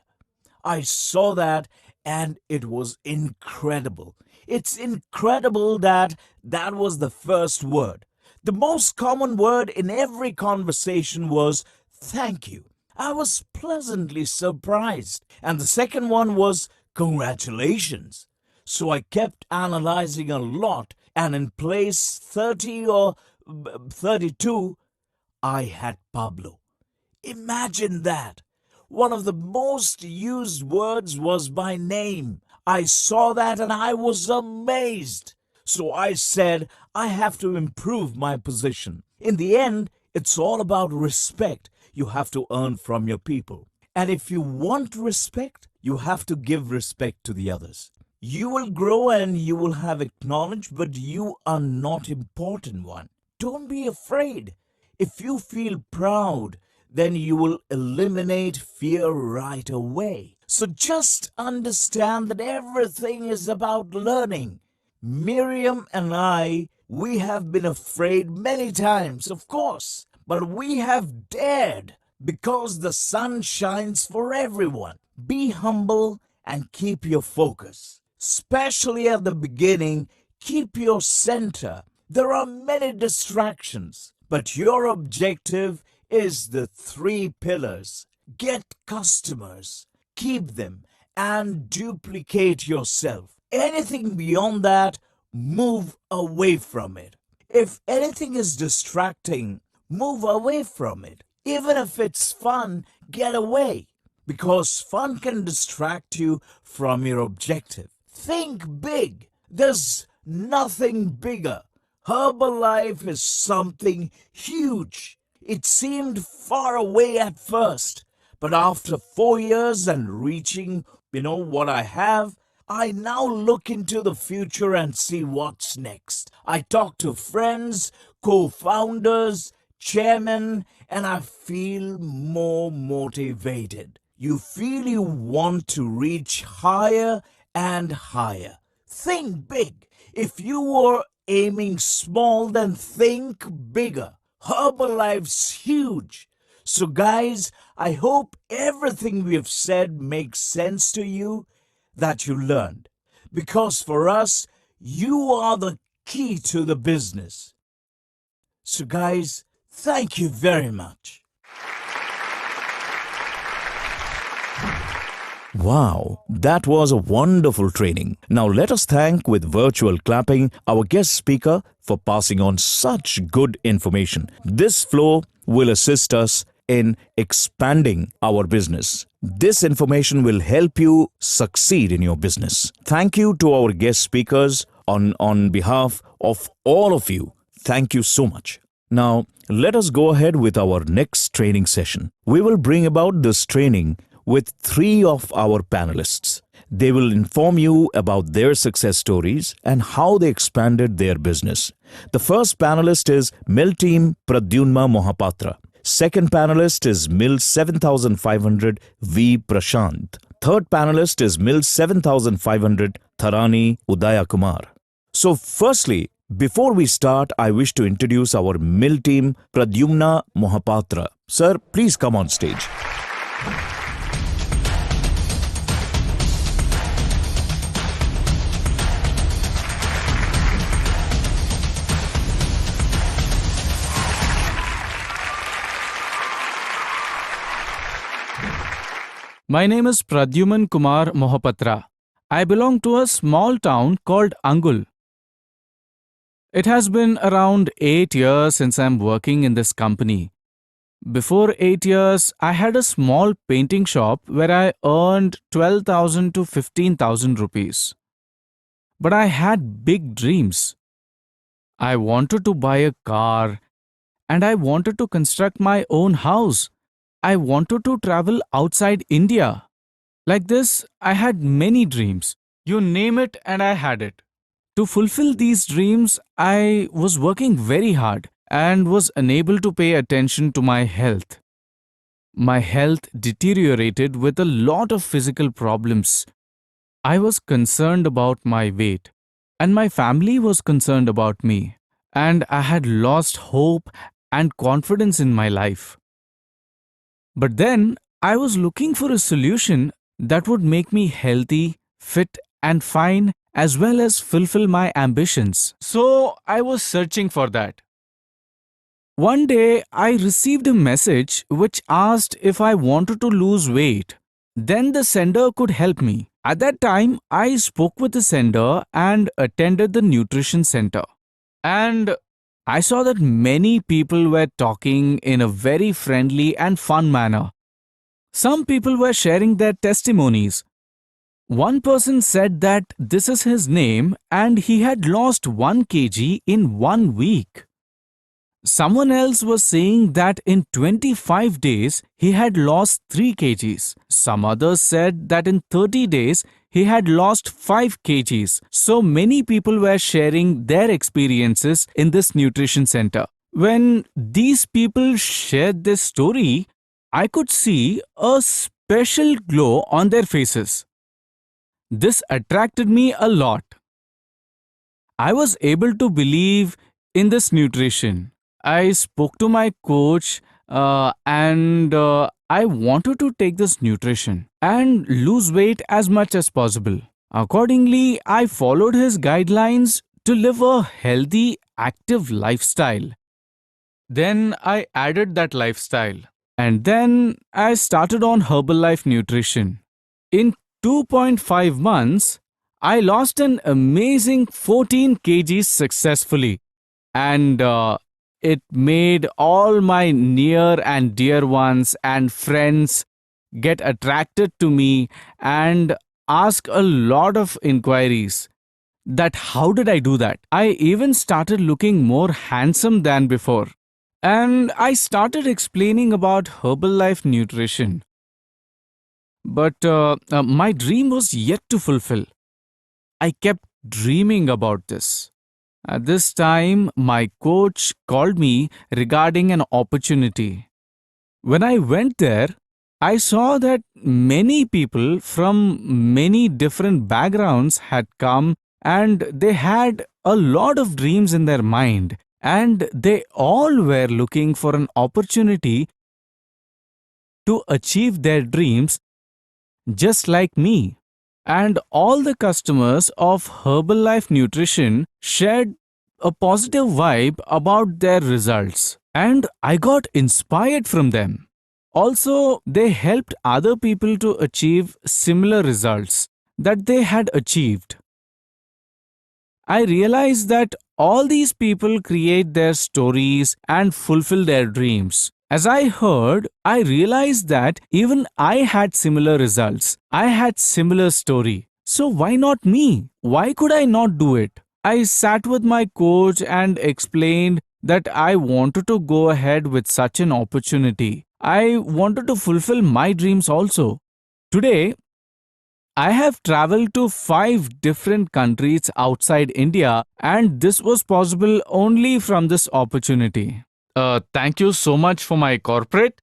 I saw that and it was incredible. It's incredible that that was the first word. The most common word in every conversation was thank you. I was pleasantly surprised. And the second one was congratulations. So I kept analyzing a lot, and in place 30 or 32, I had Pablo. Imagine that. One of the most used words was my name. I saw that and I was amazed. So I said, I have to improve my position. In the end, it's all about respect you have to earn from your people. And if you want respect, you have to give respect to the others. You will grow and you will have acknowledged, but you are not important one. Don't be afraid. If you feel proud, then you will eliminate fear right away. So just understand that everything is about learning. Miriam and I, we have been afraid many times, of course, but we have dared because the sun shines for everyone. Be humble and keep your focus. Especially at the beginning, keep your center. There are many distractions, but your objective is the 3 pillars. Get customers, keep them, and duplicate yourself. Anything beyond that, move away from it. If anything is distracting, move away from it. Even if it's fun, get away. Because fun can distract you from your objective. Think big. There's nothing bigger. Herbalife is something huge. It seemed far away at first, but after 4 years and reaching, what I have, I now look into the future and see what's next. I talk to friends, co-founders, chairmen, and I feel more motivated. You feel you want to reach higher and higher. Think big. If you were aiming small, then think bigger. Herbalife's huge. So guys, I hope everything we have said makes sense to you, that you learned. Because for us, you are the key to the business. So guys, thank you very much. Wow, that was a wonderful training. Now let us thank with virtual clapping our guest speaker for passing on such good information. This flow will assist us in expanding our business. This information will help you succeed in your business. Thank you to our guest speakers on behalf of all of you. Thank you so much. Now, let us go ahead with our next training session. We will bring about this training with 3 of our panelists. They will inform you about their success stories and how they expanded their business. The first panelist is Mill Team Pradyumna Mohapatra. Second panelist is Mill 7500 V. Prashant. Third panelist is Mill 7500 Tharani Udaya Kumar. So firstly, Before we start, I wish to introduce our mill team, Pradyumna Mohapatra. Sir, please come on stage. My name is Pradyuman Kumar Mohapatra. I belong to a small town called Angul. It has been around 8 years since I'm working in this company. Before 8 years, I had a small painting shop where I earned 12,000 to 15,000 rupees. But I had big dreams. I wanted to buy a car and I wanted to construct my own house. I wanted to travel outside India. Like this, I had many dreams. You name it and I had it. To fulfill these dreams, I was working very hard and was unable to pay attention to my health. My health deteriorated with a lot of physical problems. I was concerned about my weight, and my family was concerned about me, and I had lost hope and confidence in my life. But then I was looking for a solution that would make me healthy, fit, and fine, as well as fulfill my ambitions. So I was searching for that. One day I received a message which asked if I wanted to lose weight. Then the sender could help me. At that time, I spoke with the sender and attended the nutrition center. And I saw that many people were talking in a very friendly and fun manner. Some people were sharing their testimonies. One person said that this is his name and he had lost 1 kg in 1 week. Someone else was saying that in 25 days he had lost 3 kgs. Some others said that in 30 days he had lost 5 kgs. So many people were sharing their experiences in this nutrition center. When these people shared this story, I could see a special glow on their faces. This attracted me a lot. I was able to believe in this nutrition. I spoke to my coach and I wanted to take this nutrition and lose weight as much as possible. Accordingly, I followed his guidelines to live a healthy, active lifestyle. Then I added that lifestyle. And then I started on Herbalife Nutrition. In 2.5 months, I lost an amazing 14 kgs successfully. And it made all my near and dear ones and friends get attracted to me and ask a lot of inquiries that how did I do that? I even started looking more handsome than before. And I started explaining about Herbalife Nutrition. But my dream was yet to fulfill. I kept dreaming about this. At this time, my coach called me regarding an opportunity. When I went there, I saw that many people from many different backgrounds had come and they had a lot of dreams in their mind and they all were looking for an opportunity to achieve their dreams just like me. And all the customers of Herbalife Nutrition shared a positive vibe about their results. And I got inspired from them. Also, they helped other people to achieve similar results that they had achieved. I realized that all these people create their stories and fulfill their dreams. As I heard, I realized that even I had similar results. I had similar story. So why not me? Why could I not do it? I sat with my coach and explained that I wanted to go ahead with such an opportunity. I wanted to fulfill my dreams also. Today, I have traveled to 5 different countries outside India, and this was possible only from this opportunity. Thank you so much for my corporate.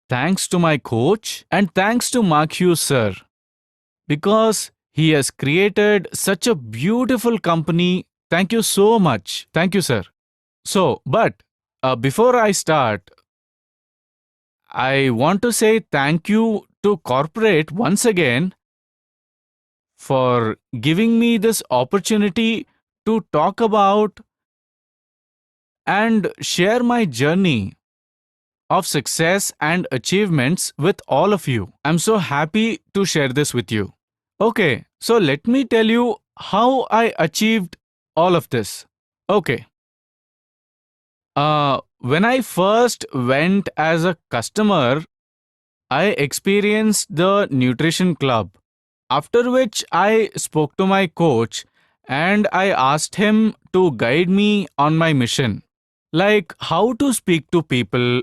Thanks to my coach, and thanks to Mark Hughes, sir, because he has created such a beautiful company Thank you so much. Thank you, sir. So, but before I start, I want to say thank you to corporate once again for giving me this opportunity to talk about and share my journey of success and achievements with all of you. I'm so happy to share this with you. Okay, so let me tell you how I achieved all of this. Okay. When I first went as a customer, I experienced the nutrition club. After which I spoke to my coach and I asked him to guide me on my mission, like how to speak to people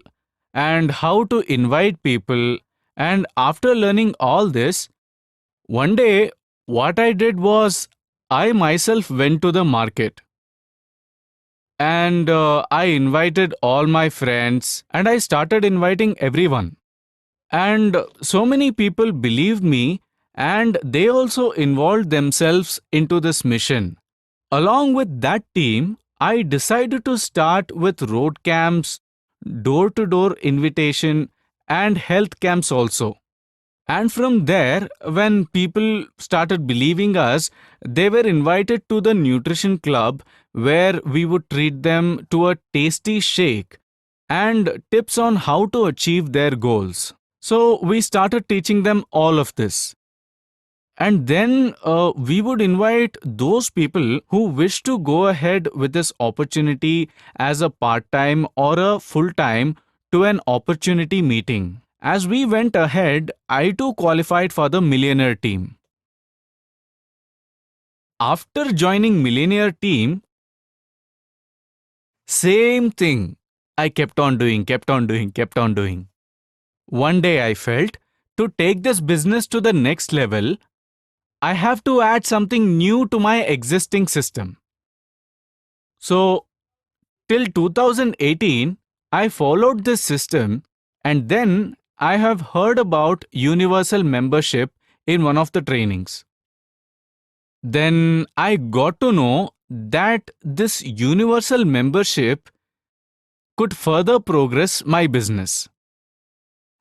and how to invite people. And after learning all this, one day what I did was I myself went to the market and I invited all my friends and I started inviting everyone. And so many people believed me and they also involved themselves into this mission. Along with that team, I decided to start with road camps, door to door invitation, and health camps also. And from there, when people started believing us, they were invited to the nutrition club where we would treat them to a tasty shake and tips on how to achieve their goals. So we started teaching them all of this. And then we would invite those people who wish to go ahead with this opportunity as a part time or a full time to an opportunity meeting. As we went ahead, I too qualified for the millionaire team. After joining millionaire team, same thing. I kept on doing, kept on doing, kept on doing. One day I felt to take this business to the next level, I have to add something new to my existing system. So, till 2018, I followed this system and then I have heard about universal membership in one of the trainings. Then I got to know that this universal membership could further progress my business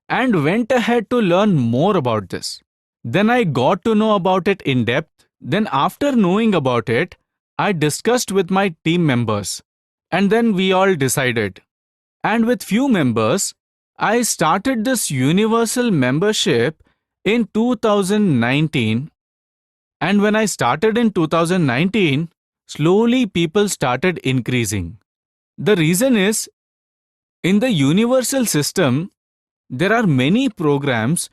and went ahead to learn more about this. Then I got to know about it in depth. Then, after knowing about it, I discussed with my team members and then we all decided. And with few members, I started this universal membership in 2019. And when I started in 2019, slowly people started increasing. The reason is in the universal system, there are many programs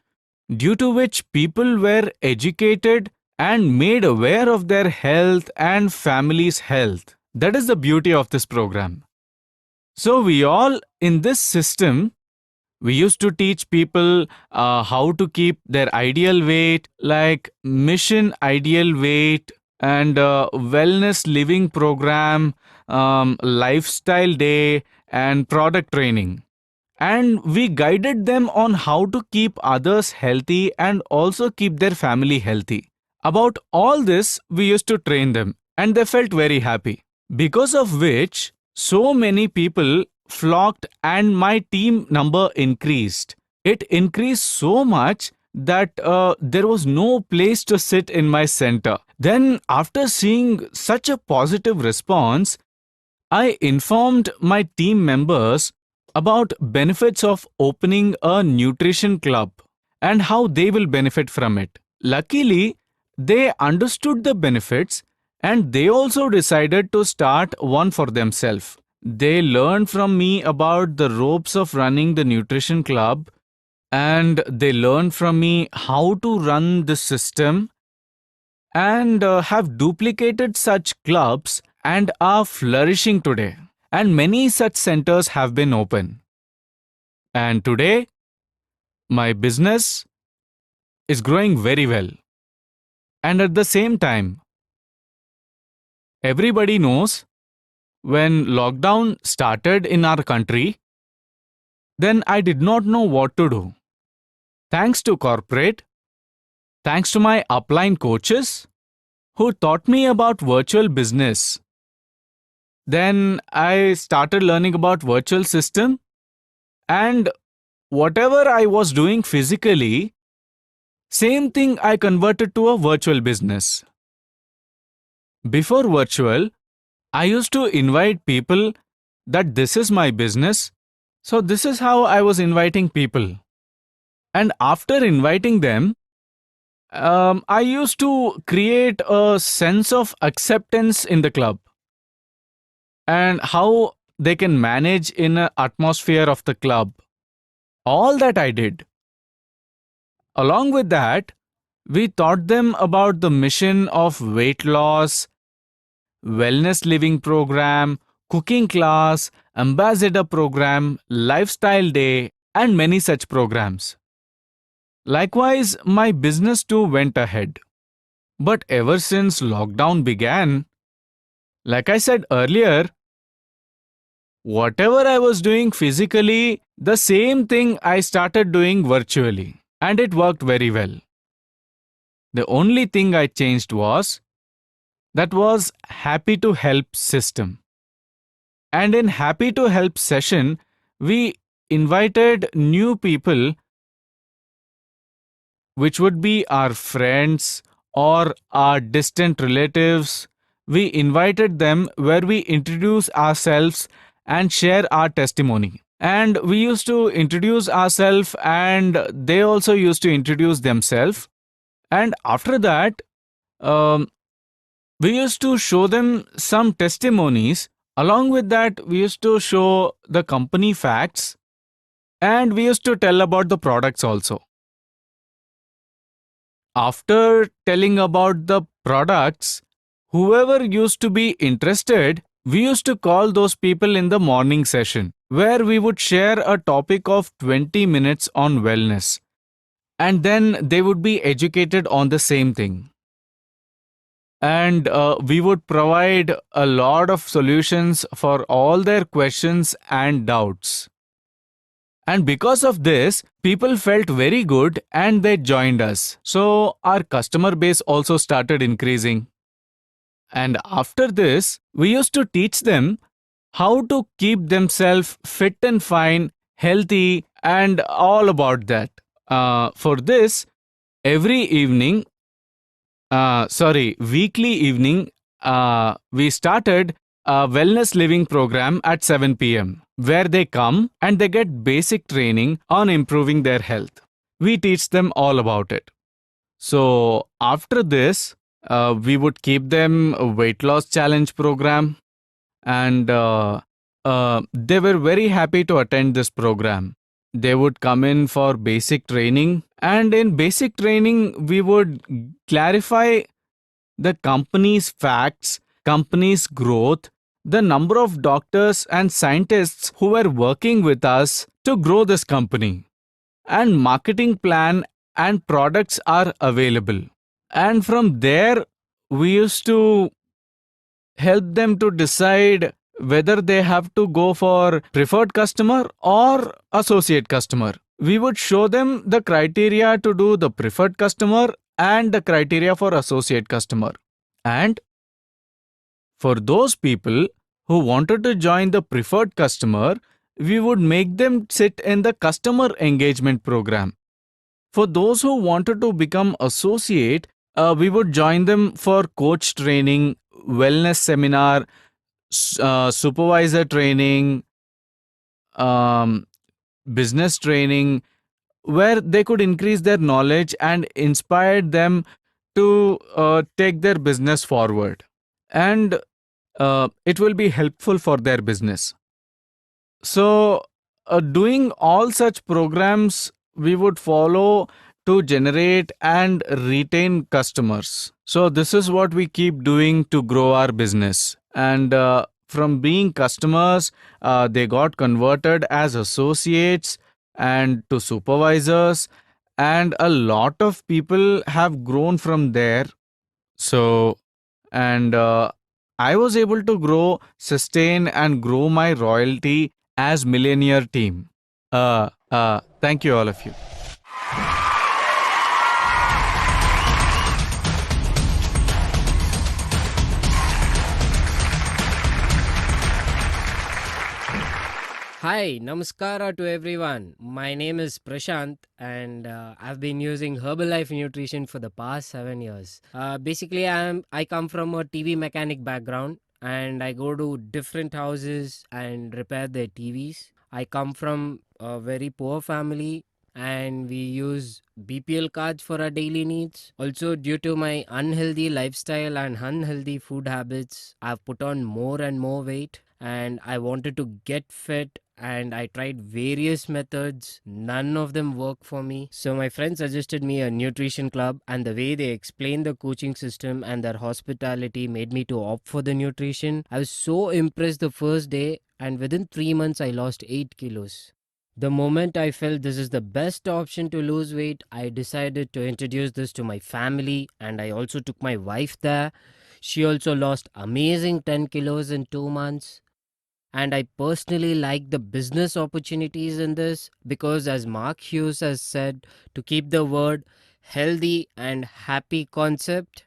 due to which people were educated and made aware of their health and family's health. That is the beauty of this program. So, we all in this system, we used to teach people how to keep their ideal weight, like mission ideal weight and wellness living program, lifestyle day, and product training. And we guided them on how to keep others healthy and also keep their family healthy. About all this, we used to train them and they felt very happy. Because of which, so many people flocked and my team number increased. It increased so much that there was no place to sit in my center. Then, after seeing such a positive response, I informed my team members about benefits of opening a nutrition club and how they will benefit from it. Luckily, they understood the benefits and they also decided to start one for themselves. They learned from me about the ropes of running the nutrition club and they learned from me how to run the system and have duplicated such clubs and are flourishing today. And many such centers have been open. And today, my business is growing very well. And at the same time, everybody knows when lockdown started in our country, then I did not know what to do. Thanks to corporate, thanks to my upline coaches who taught me about virtual business Then I started learning about virtual system, and whatever I was doing physically, same thing I converted to a virtual business. Before virtual, I used to invite people that this is my business. So this is how I was inviting people. And after inviting them, I used to create a sense of acceptance in the club and how they can manage in an atmosphere of the club. All that I did. Along with that, we taught them about the mission of weight loss, wellness living program, cooking class, ambassador program, lifestyle day, and many such programs. Likewise, my business too went ahead. But ever since lockdown began, like I said earlier, whatever I was doing physically, the same thing I started doing virtually. And it worked very well. The only thing I changed was happy to help system. And in happy to help session, we invited new people, which would be our friends or our distant relatives. We invited them where we introduce ourselves and share our testimony. And we used to introduce ourselves, and they also used to introduce themselves. And after that, um, we used to show them some testimonies. Along with that, we used to show the company facts, and we used to tell about the products also. After telling about the products, whoever used to be interested, we used to call those people in the morning session where we would share a topic of 20 minutes on wellness. And then they would be educated on the same thing. And we would provide a lot of solutions for all their questions and doubts. And because of this, people felt very good and they joined us. So our customer base also started increasing. And after this, we used to teach them how to keep themselves fit and fine, healthy, and all about that. For this, every evening, weekly evening, we started a wellness living program at 7 p.m. where they come and they get basic training on improving their health. We teach them all about it. So after this, we would keep them a weight loss challenge program, and they were very happy to attend this program. They would come in for basic training, and in basic training, we would clarify the company's facts, company's growth, the number of doctors and scientists who were working with us to grow this company, and marketing plan and products are available. And from there, we used to help them to decide whether they have to go for preferred customer or associate customer. We would show them the criteria to do the preferred customer and the criteria for associate customer. And for those people who wanted to join the preferred customer, we would make them sit in the customer engagement program. For those who wanted to become associate, we would join them for coach training, wellness seminar, supervisor training, um, business training, where they could increase their knowledge and inspire them to take their business forward. And it will be helpful for their business. So, doing all such programs, we would follow to generate and retain customers. So, this is what we keep doing to grow our business. And from being customers, they got converted as associates and to supervisors, and a lot of people have grown from there. So, and I was able to grow, sustain, and grow my royalty as millionaire team. Thank you, all of you. Hi, namaskara to everyone. My name is Prashant, and I've been using Herbalife Nutrition for the past 7 years. Basically, I come from a TV mechanic background, and I go to different houses and repair their TVs. I come from a very poor family, and we use BPL cards for our daily needs. Also, due to my unhealthy lifestyle and unhealthy food habits, I've put on more and more weight, and I wanted to get fit, and I tried various methods. None of them worked for me. So my friend suggested me a nutrition club, and the way they explained the coaching system and their hospitality made me to opt for the nutrition. I was so impressed the first day, and within 3 months I lost 8 kilos. The moment I felt this is the best option to lose weight, I decided to introduce this to my family, and I also took my wife there. She also lost amazing 10 kilos in 2 months. And I personally like the business opportunities in this because, as Mark Hughes has said, to keep the word healthy and happy concept.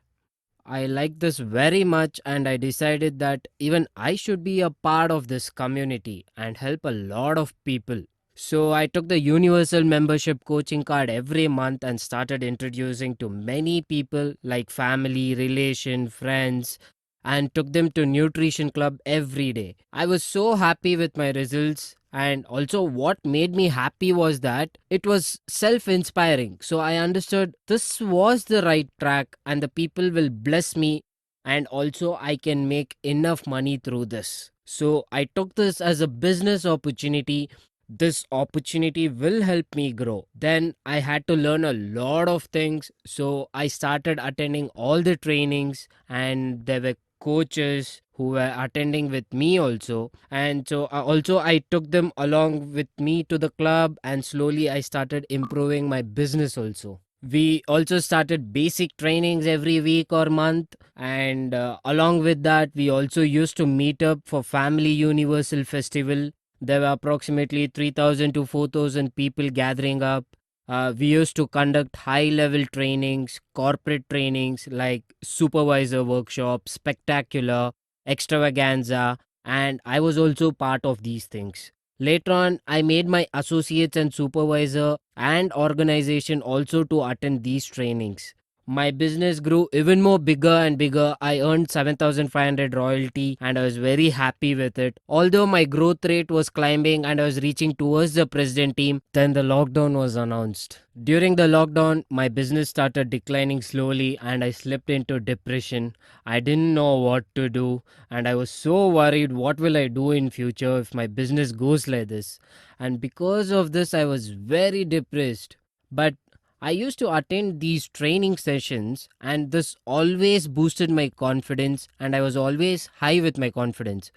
I like this very much, and I decided that even I should be a part of this community and help a lot of people. So I took the universal membership coaching card every month and started introducing to many people like family, relation, friends, and took them to nutrition club every day. I was so happy with my results, and also what made me happy was that it was self inspiring. So I understood this was the right track and the people will bless me, and also I can make enough money through this. So I took this as a business opportunity. This opportunity will help me grow. Then I had to learn a lot of things. So I started attending all the trainings, and there were coaches who were attending with me also. And so also I took them along with me to the club, and slowly I started improving my business also. We also started basic trainings every week or month, and along with that we also used to meet up for family universal festival. There were approximately 3000 to 4000 people gathering up. We used to conduct high level trainings, corporate trainings like supervisor workshops, spectacular, extravaganza, and I was also part of these things. Later on, I made my associates and supervisor and organization also to attend these trainings. My business grew even more bigger and bigger. I earned 7,500 royalty, and I was very happy with it. Although my growth rate was climbing and I was reaching towards the president team, then the lockdown was announced. During the lockdown, my business started declining slowly and I slipped into depression. I didn't know what to do, and I was so worried what will I do in future if my business goes like this. And because of this I was very depressed. But I used to attend these training sessions, and this always boosted my confidence, and I was always high with my confidence.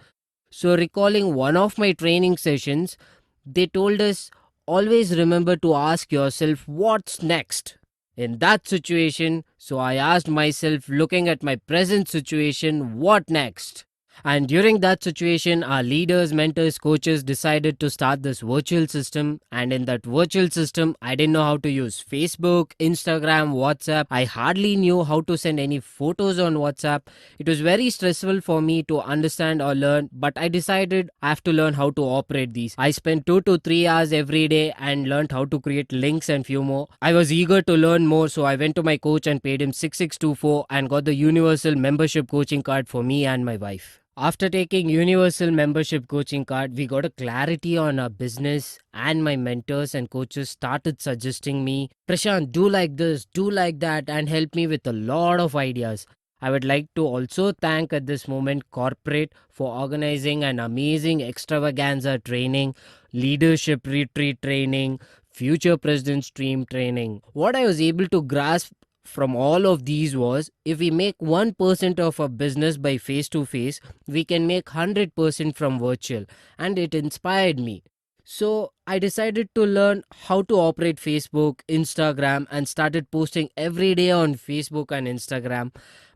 So, recalling one of my training sessions, they told us always remember to ask yourself what's next. In that situation, so I asked myself, looking at my present situation, what next? And during that situation, our leaders, mentors, coaches decided to start this virtual system. And in that virtual system, I didn't know how to use Facebook, Instagram, WhatsApp. I hardly knew how to send any photos on WhatsApp. It was very stressful for me to understand or learn, but I decided I have to learn how to operate these. I spent 2 to 3 hours every day and learned how to create links and few more. I was eager to learn more, so I went to my coach and paid him 6624 and got the universal membership coaching card for me and my wife. After taking universal membership coaching card, we got a clarity on our business, and my mentors and coaches started suggesting me, Prashant, do like this, do like that, and help me with a lot of ideas. I would like to also thank at this moment corporate for organizing an amazing extravaganza training, leadership retreat training, future president stream training. What I was able to grasp from all of these was, if we make 1% of a business by face to face, we can make 100% from virtual. And it inspired me. So I decided to learn how to operate Facebook, Instagram, and started posting every day on Facebook and Instagram.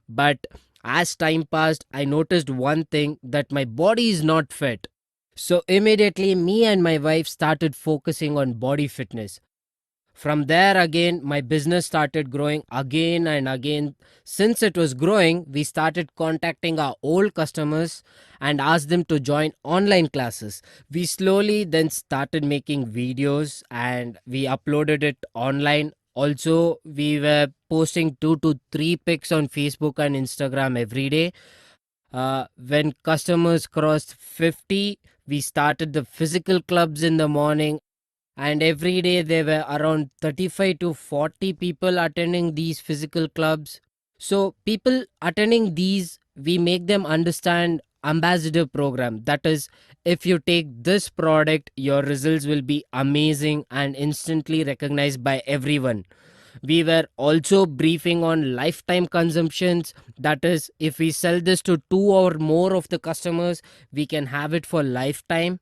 But as time passed, I noticed one thing, that my body is not fit. So immediately, me and my wife started focusing on body fitness. From there, again, my business started growing again and again. Since it was growing, we started contacting our old customers and asked them to join online classes. We slowly then started making videos and we uploaded it online. Also, we were posting 2 to 3 pics on Facebook and Instagram every day. When customers crossed 50, we started the physical clubs in the morning, and every day there were around 35 to 40 people attending these physical clubs. So people attending these, we make them understand ambassador program. That is, if you take this product, your results will be amazing and instantly recognized by everyone. We were also briefing on lifetime consumptions. That is, if we sell this to two or more of the customers, we can have it for lifetime.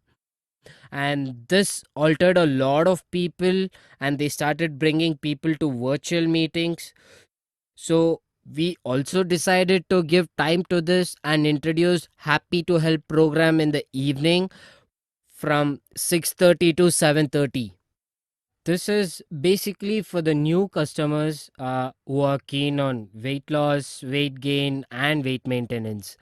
And this altered a lot of people, and they started bringing people to virtual meetings. So we also decided to give time to this and introduced happy to help program in the evening from 6:30 to 7:30. This is basically for the new customers who are keen on weight loss, weight gain, and weight maintenance.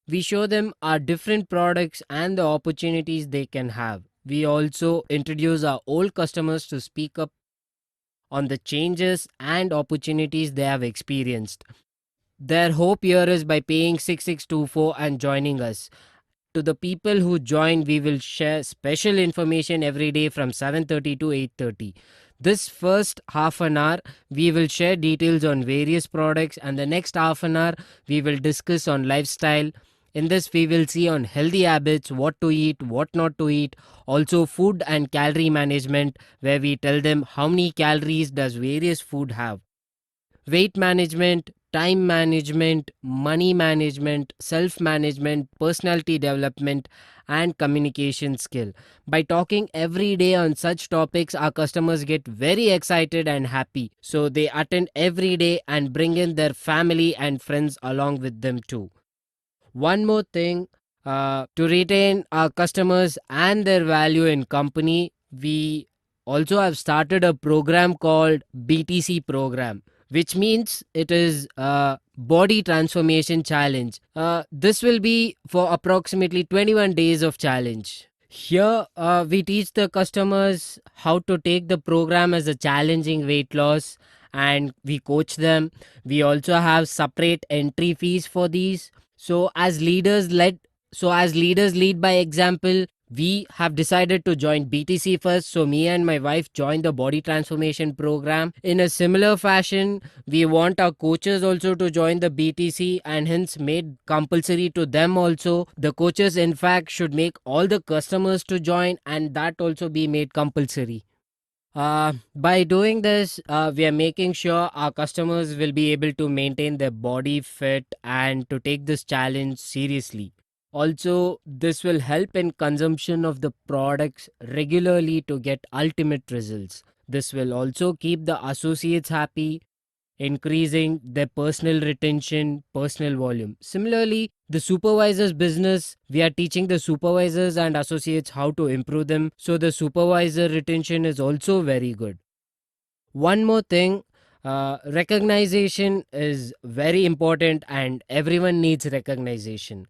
We show them our different products and the opportunities they can have. We also introduce our old customers to speak up on the changes and opportunities they have experienced. Their hope here is by paying 6624 and joining us. To the people who join, we will share special information every day from 7:30 to 8:30. This first half an hour, we will share details on various products, and the next half an hour, we will discuss on lifestyle. In this, we will see on healthy habits, what to eat, what not to eat, also food and calorie management, where we tell them how many calories does various food have, weight management, time management, money management, self management, personality development, and communication skill. By talking every day on such topics, our customers get very excited and happy. So they attend every day and bring in their family and friends along with them too. One more thing, to retain our customers and their value in company, we also have started a program called BTC program, which means it is a body transformation challenge. This will be for approximately 21 days of challenge. Here, we teach the customers how to take the program as a challenging weight loss, and we coach them. We also have separate entry fees for these. So as leaders led, so as leaders lead by example, we have decided to join BTC first. So me and my wife joined the body transformation program. In a similar fashion, we want our coaches also to join the BTC, and hence made compulsory to them also. The coaches in fact should make all the customers to join, and that also be made compulsory. By doing this, we are making sure our customers will be able to maintain their body fit and to take this challenge seriously. Also, this will help in consumption of the products regularly to get ultimate results. This will also keep the associates happy, increasing their personal retention, personal volume. Similarly, the supervisor's business, we are teaching the supervisors and associates how to improve them. So the supervisor retention is also very good. One more thing, recognition is very important and everyone needs recognition.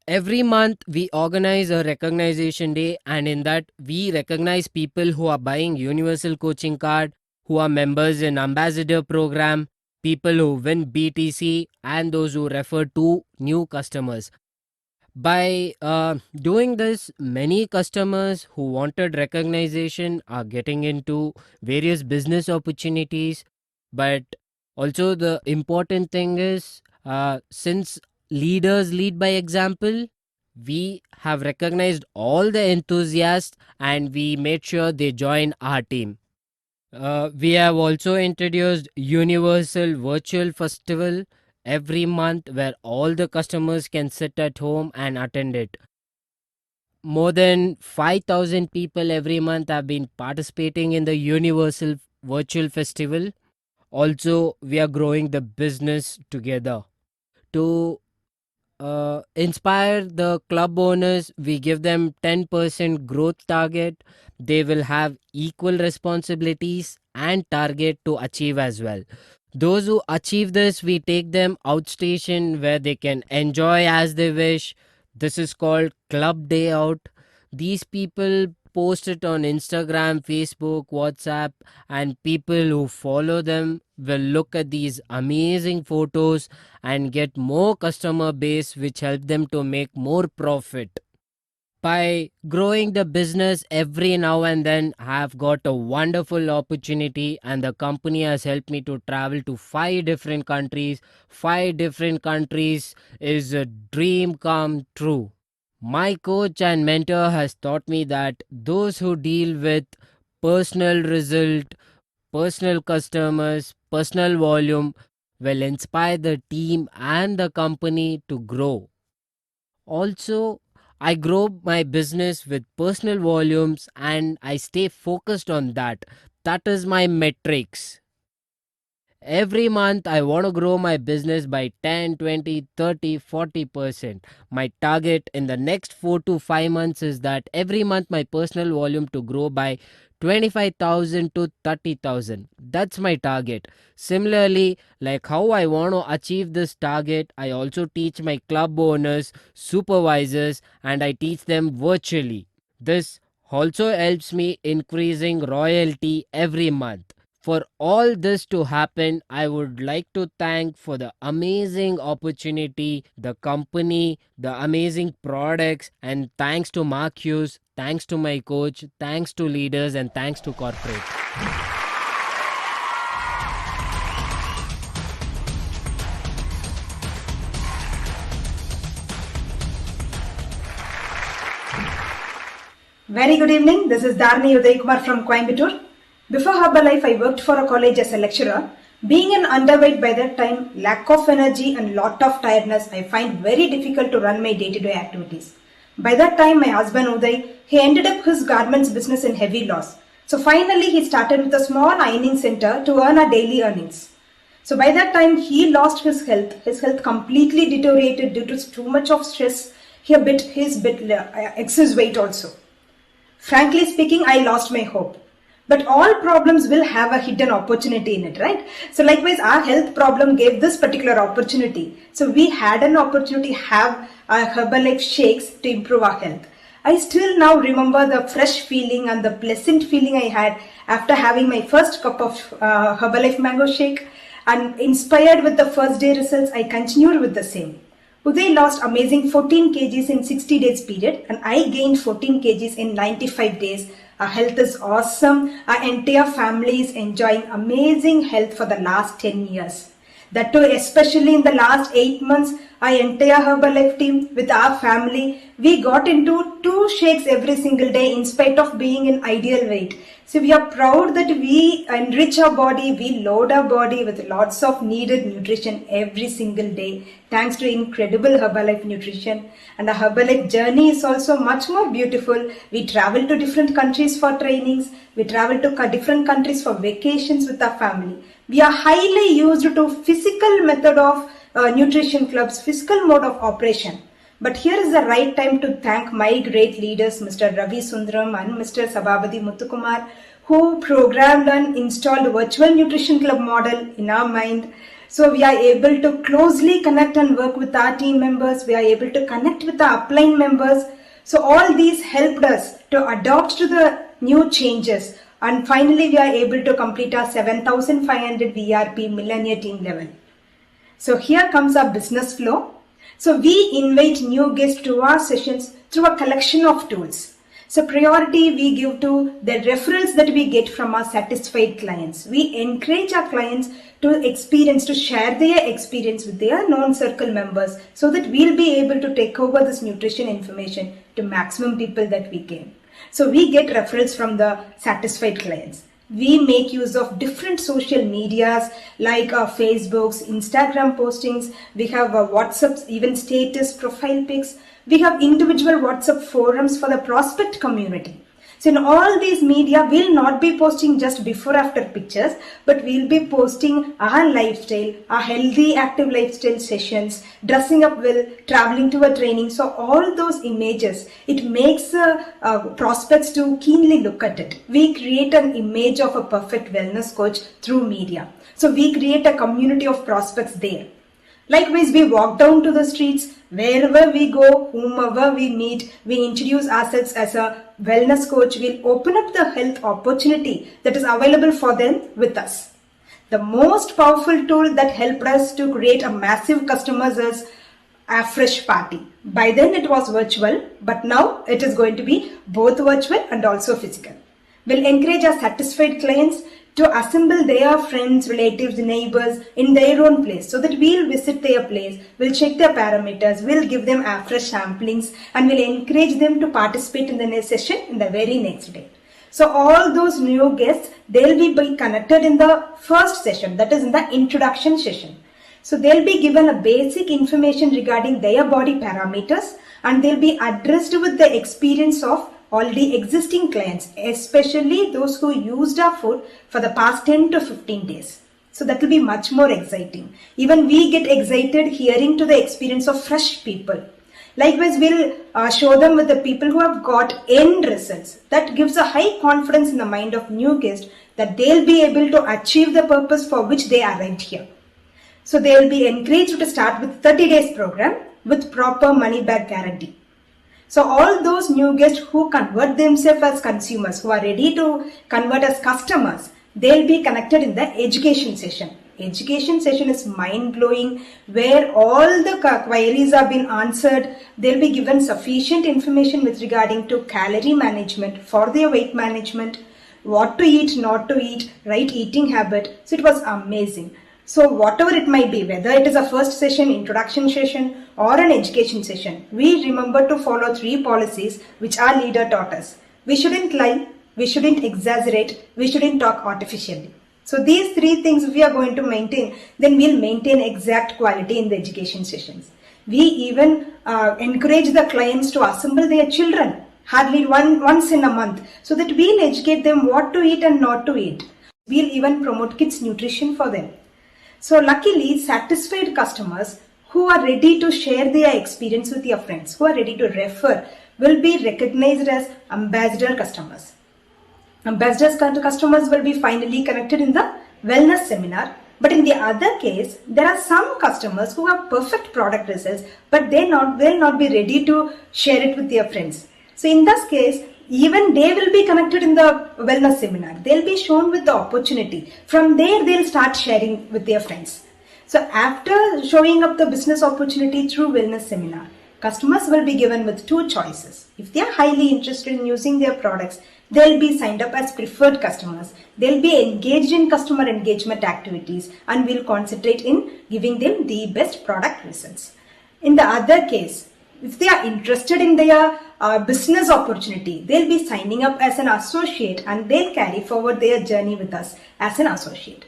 Every month we organize a recognition day, and in that we recognize people who are buying universal coaching card, who are members in ambassador program, people who win BTC, and those who refer to new customers. By doing this, many customers who wanted recognition are getting into various business opportunities. But also, the important thing is, since leaders lead by example, we have recognized all the enthusiasts and we made sure they join our team. We have also introduced Universal Virtual Festival every month where all the customers can sit at home and attend it. More than 5,000 people every month have been participating in the Universal Virtual Festival. Also, we are growing the business together. To inspire the club owners. We give them 10% growth target. They will have equal responsibilities and target to achieve as well. Those who achieve this, we take them outstation where they can enjoy as they wish. This is called club day out. These people post it on Instagram, Facebook, WhatsApp, and people who follow them will look at these amazing photos and get more customer base, which help them to make more profit. By growing the business every now and then, I have got a wonderful opportunity, and the company has helped me to travel to 5 different countries. 5 different countries is a dream come true. My coach and mentor has taught me that those who deal with personal result, personal customers, personal volume will inspire the team and the company to grow. Also, I grow my business with personal volumes and I stay focused on that. That is my metrics. Every month, I want to grow my business by 10, 20, 30, 40%. My target in the next 4 to 5 months is that every month my personal volume to grow by 25,000 to 30,000. That's my target. Similarly, like how I want to achieve this target, I also teach my club owners, supervisors, and I teach them virtually. This also helps me increasing royalty every month. For all this to happen, I would like to thank for the amazing opportunity, the company, the amazing products, and thanks to Mark Hughes, thanks to my coach, thanks to leaders, and thanks to corporate. Very good evening. This is Dharani Udaykumar from Coimbatore. Before Herbalife, I worked for a college as a lecturer. Being an underweight by that time, lack of energy and lot of tiredness, I find very difficult to run my day-to-day activities. By that time, my husband Uday, he ended up his garments business in heavy loss. So finally, he started with a small ironing center to earn a daily earnings. So by that time, he lost his health. His health completely deteriorated due to too much of stress. He bit excess weight also. Frankly speaking, I lost my hope. But all problems will have a hidden opportunity in it, right? So likewise, our health problem gave this particular opportunity. So we had an opportunity to have Herbalife shakes to improve our health. I still now remember the fresh feeling and the pleasant feeling I had after having my first cup of Herbalife mango shake. And inspired with the first day results, I continued with the same. Uday lost amazing 14 kgs in 60 days period and I gained 14 kgs in 95 days. Our health is awesome. Our entire family is enjoying amazing health for the last 10 years. That too, especially in the last 8 months, our entire Herbalife team with our family, we got into 2 shakes every single day in spite of being in ideal weight. So we are proud that we enrich our body, we load our body with lots of needed nutrition every single day thanks to incredible Herbalife nutrition. And our Herbalife journey is also much more beautiful. We travel to different countries for trainings. We travel to different countries for vacations with our family. We are highly used to physical method of nutrition clubs, physical mode of operation. But here is the right time to thank my great leaders, Mr. Ravi Sundaram and Mr. Sabhabadi Muthukumar, who programmed and installed virtual nutrition club model in our mind. So we are able to closely connect and work with our team members. We are able to connect with our upline members. So all these helped us to adapt to the new changes. And finally, we are able to complete our 7,500 VRP Millennium Team level. So here comes our business flow. So we invite new guests to our sessions through a collection of tools. So priority we give to the referrals that we get from our satisfied clients. We encourage our clients to share their experience with their known circle members so that we'll be able to take over this nutrition information to maximum people that we can. So we get referrals from the satisfied clients. We make use of different social medias like Facebook's, Instagram postings. We have WhatsApp's, even status, profile pics. We have individual WhatsApp forums for the prospect community. So in all these media, we'll not be posting just before after pictures, but we'll be posting our lifestyle, our healthy active lifestyle sessions, dressing up well, traveling to a training. So all those images, it makes prospects to keenly look at it. We create an image of a perfect wellness coach through media. So we create a community of prospects there. Likewise, we walk down to the streets, wherever we go, whomever we meet, we introduce ourselves as a wellness coach. We'll open up the health opportunity that is available for them with us. The most powerful tool that helped us to create a massive customers is a fresh party. By then it was virtual, but now it is going to be both virtual and also physical. We'll encourage our satisfied clients to assemble their friends, relatives, neighbors in their own place, so that we'll visit their place, we'll check their parameters, we'll give them fresh samplings, and we'll encourage them to participate in the next session in the very next day. So all those new guests, they'll be connected in the first session, that is in the introduction session. So they'll be given a basic information regarding their body parameters, and they'll be addressed with the experience of already existing clients, especially those who used our food for the past 10 to 15 days. So that will be much more exciting. Even we get excited hearing to the experience of fresh people. Likewise, we'll show them with the people who have got end results. That gives a high confidence in the mind of new guests that they'll be able to achieve the purpose for which they arrived here. So they'll be encouraged to start with 30 days program with proper money back guarantee. So all those new guests who convert themselves as consumers, who are ready to convert as customers, they'll be connected in the education session. Education session is mind-blowing, where all the queries have been answered. They'll be given sufficient information with regarding to calorie management, for their weight management, what to eat, not to eat, right eating habit. So it was amazing. So whatever it might be, whether it is a first session, introduction session, or an education session, we remember to follow 3 policies which our leader taught us. We shouldn't lie, we shouldn't exaggerate, we shouldn't talk artificially. So these 3 things if we are going to maintain, then we'll maintain exact quality in the education sessions. We even encourage the clients to assemble their children hardly once in a month, so that we'll educate them what to eat and not to eat. We'll even promote kids nutrition for them. So luckily, satisfied customers who are ready to share their experience with their friends, who are ready to refer, will be recognized as ambassador customers. Ambassador customers will be finally connected in the wellness seminar. But in the other case, there are some customers who have perfect product results, but they'll not be ready to share it with their friends. So in this case, even they will be connected in the wellness seminar. They'll be shown with the opportunity. From there, they'll start sharing with their friends. So after showing up the business opportunity through wellness seminar, customers will be given with 2 choices. If they are highly interested in using their products, they'll be signed up as preferred customers. They'll be engaged in customer engagement activities, and will concentrate in giving them the best product results. In the other case, if they are interested in their business opportunity, they'll be signing up as an associate, and they'll carry forward their journey with us as an associate.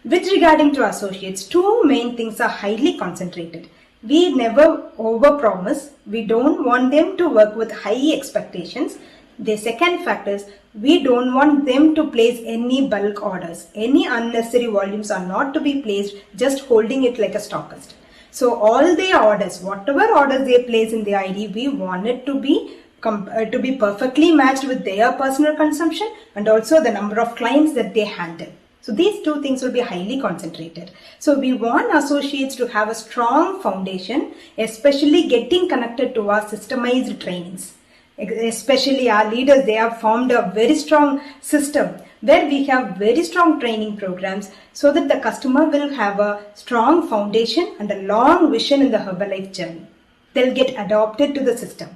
With regarding to associates, 2 main things are highly concentrated. We never overpromise. We don't want them to work with high expectations. The second fact is, we don't want them to place any bulk orders. Any unnecessary volumes are not to be placed, just holding it like a stockist. So all their orders, whatever orders they place in the ID, we want it to be perfectly matched with their personal consumption and also the number of clients that they handle. So these 2 things will be highly concentrated. So we want associates to have a strong foundation, especially getting connected to our systemized trainings. Especially our leaders, they have formed a very strong system where we have very strong training programs, so that the customer will have a strong foundation and a long vision in the Herbalife journey. They'll get adopted to the system.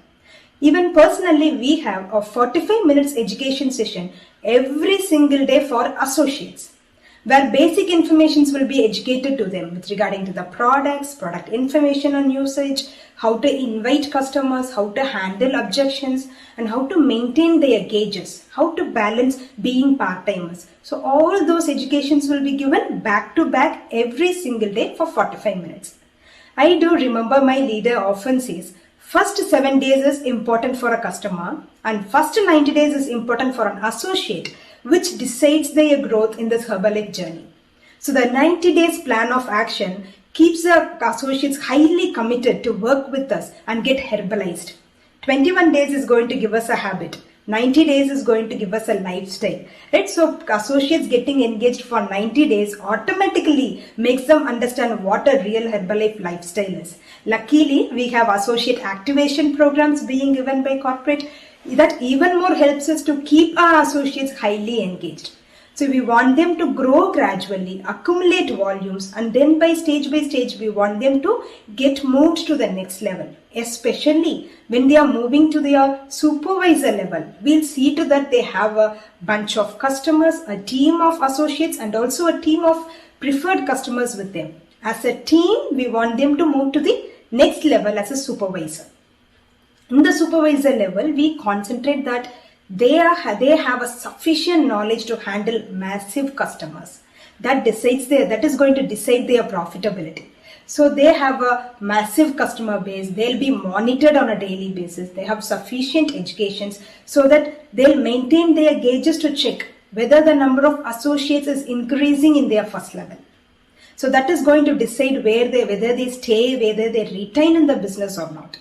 Even personally, we have a 45 minutes education session every single day for associates, where basic informations will be educated to them with regarding to the products, product information on usage, how to invite customers, how to handle objections, and how to maintain their gauges, how to balance being part-timers. So all those educations will be given back to back every single day for 45 minutes. I do remember my leader often says, First 7 days is important for a customer and first 90 days is important for an associate, which decides their growth in this Herbalife journey. So the 90 days plan of action keeps the associates highly committed to work with us and get herbalized. 21 days is going to give us a habit. 90 days is going to give us a lifestyle, right? So associates getting engaged for 90 days automatically makes them understand what a real Herbalife lifestyle is. Luckily, we have associate activation programs being given by corporate that even more helps us to keep our associates highly engaged. So we want them to grow gradually, accumulate volumes, and then by stage we want them to get moved to the next level. Especially when they are moving to their supervisor level, we'll see to that they have a bunch of customers, a team of associates, and also a team of preferred customers with them. As a team, we want them to move to the next level as a supervisor. In the supervisor level, we concentrate that they have a sufficient knowledge to handle massive customers. That is going to decide their profitability. So they have a massive customer base. They'll be monitored on a daily basis. They have sufficient educations so that they'll maintain their gauges to check whether the number of associates is increasing in their first level. So that is going to decide whether they stay, whether they retain in the business or not.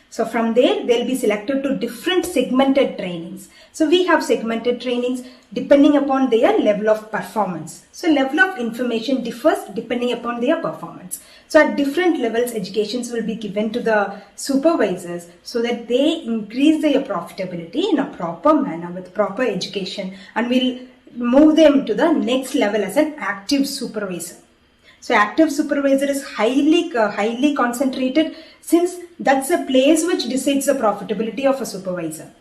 So from there, they'll be selected to different segmented trainings. So we have segmented trainings depending upon their level of performance. So level of information differs depending upon their performance. So at different levels, educations will be given to the supervisors so that they increase their profitability in a proper manner with proper education, and will move them to the next level as an active supervisor. So active supervisor is highly concentrated, since that's a place which decides the profitability of a supervisor.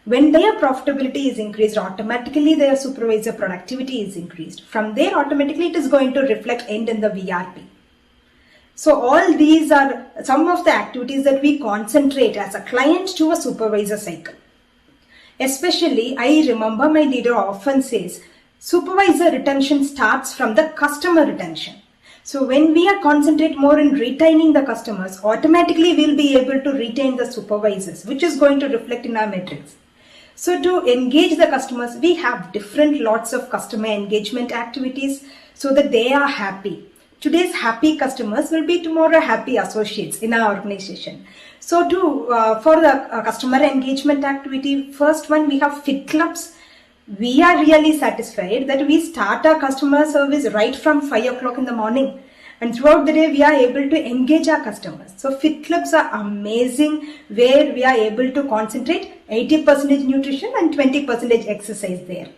When their profitability is increased, automatically their supervisor productivity is increased. From there, automatically it is going to reflect end in the VRP. So all these are some of the activities that we concentrate as a client to a supervisor cycle. Especially, I remember my leader often says, supervisor retention starts from the customer retention. So when we are concentrate more in retaining the customers, automatically we'll be able to retain the supervisors, which is going to reflect in our metrics. So to engage the customers, we have different lots of customer engagement activities so that they are happy. Today's happy customers will be tomorrow happy associates in our organization. So for the customer engagement activity, first one, we have fit clubs. We are really satisfied that we start our customer service right from 5 o'clock in the morning, and throughout the day we are able to engage our customers. So fit clubs are amazing, where we are able to concentrate 80% nutrition and 20% exercise there.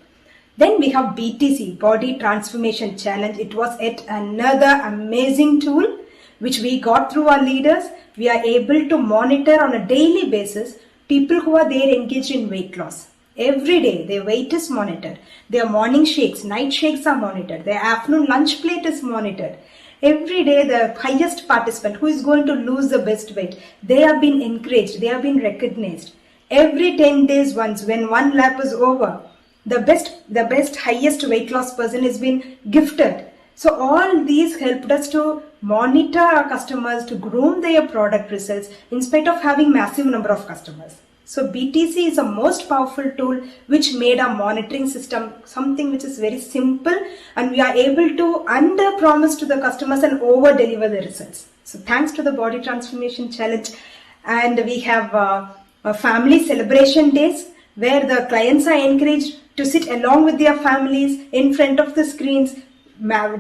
Then we have BTC, Body Transformation Challenge. It was yet another amazing tool which we got through our leaders. We are able to monitor on a daily basis people who are there engaged in weight loss. Every day, their weight is monitored. Their morning shakes, night shakes are monitored. Their afternoon lunch plate is monitored. Every day, the highest participant who is going to lose the best weight, they have been encouraged, they have been recognized. Every 10 days once, when one lap is over, the best highest weight loss person has been gifted. So all these helped us to monitor our customers, to groom their product results in spite of having massive number of customers. So BTC is a most powerful tool which made our monitoring system something which is very simple, and we are able to under promise to the customers and over deliver the results. So thanks to the Body Transformation Challenge. And we have family celebration days where the clients are encouraged to sit along with their families in front of the screens,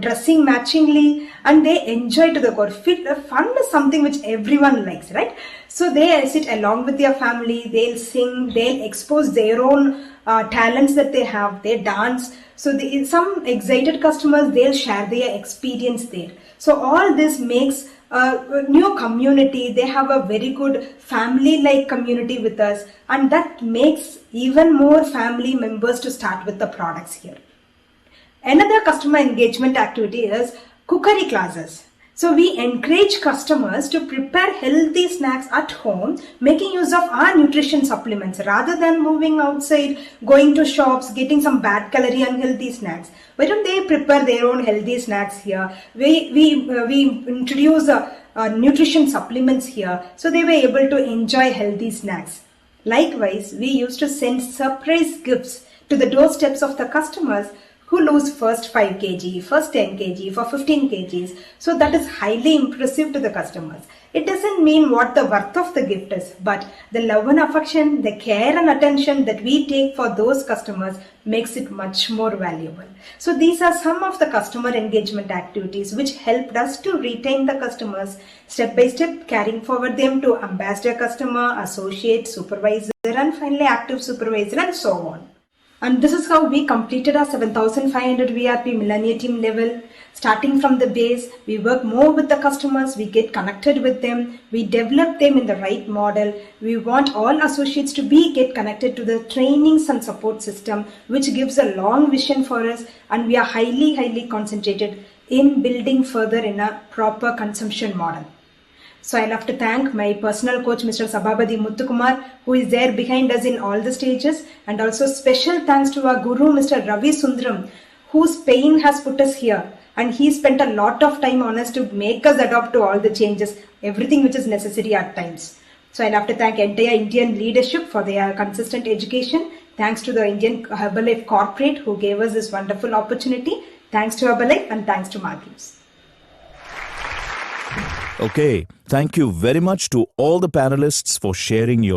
dressing matchingly, and they enjoy to the core. Fun is something which everyone likes, right? So they sit along with their family, they'll sing, they'll expose their own talents that they have, they dance. So some excited customers, they'll share their experience there. So all this makes a new community. They have a very good family-like community with us, and that makes even more family members to start with the products here. Another customer engagement activity is cookery classes. So we encourage customers to prepare healthy snacks at home, making use of our nutrition supplements rather than moving outside, going to shops, getting some bad calorie unhealthy snacks. Why don't they prepare their own healthy snacks here? We introduce nutrition supplements here, so they were able to enjoy healthy snacks. Likewise, we used to send surprise gifts to the doorsteps of the customers who lose first 5 kg, first 10 kg, for 15 kgs. So that is highly impressive to the customers. It doesn't mean what the worth of the gift is, but the love and affection, the care and attention that we take for those customers makes it much more valuable. So these are some of the customer engagement activities which helped us to retain the customers step by step, carrying forward them to ambassador customer, associate, supervisor, and finally active supervisor, and so on. And this is how we completed our 7,500 VRP Millennia team level. Starting from the base, we work more with the customers, we get connected with them, we develop them in the right model. We want all associates to get connected to the trainings and support system, which gives a long vision for us, and we are highly concentrated in building further in a proper consumption model. So I'll have to thank my personal coach, Mr. Sabhabadi Muthukumar, who is there behind us in all the stages, and also special thanks to our guru, Mr. Ravi Sundaram, whose pain has put us here, and he spent a lot of time on us to make us adopt to all the changes, everything which is necessary at times. So I'll have to thank entire Indian leadership for their consistent education. Thanks to the Indian Herbalife Corporate who gave us this wonderful opportunity. Thanks to Herbalife and thanks to Matthews. Okay, thank you very much to all the panelists for sharing your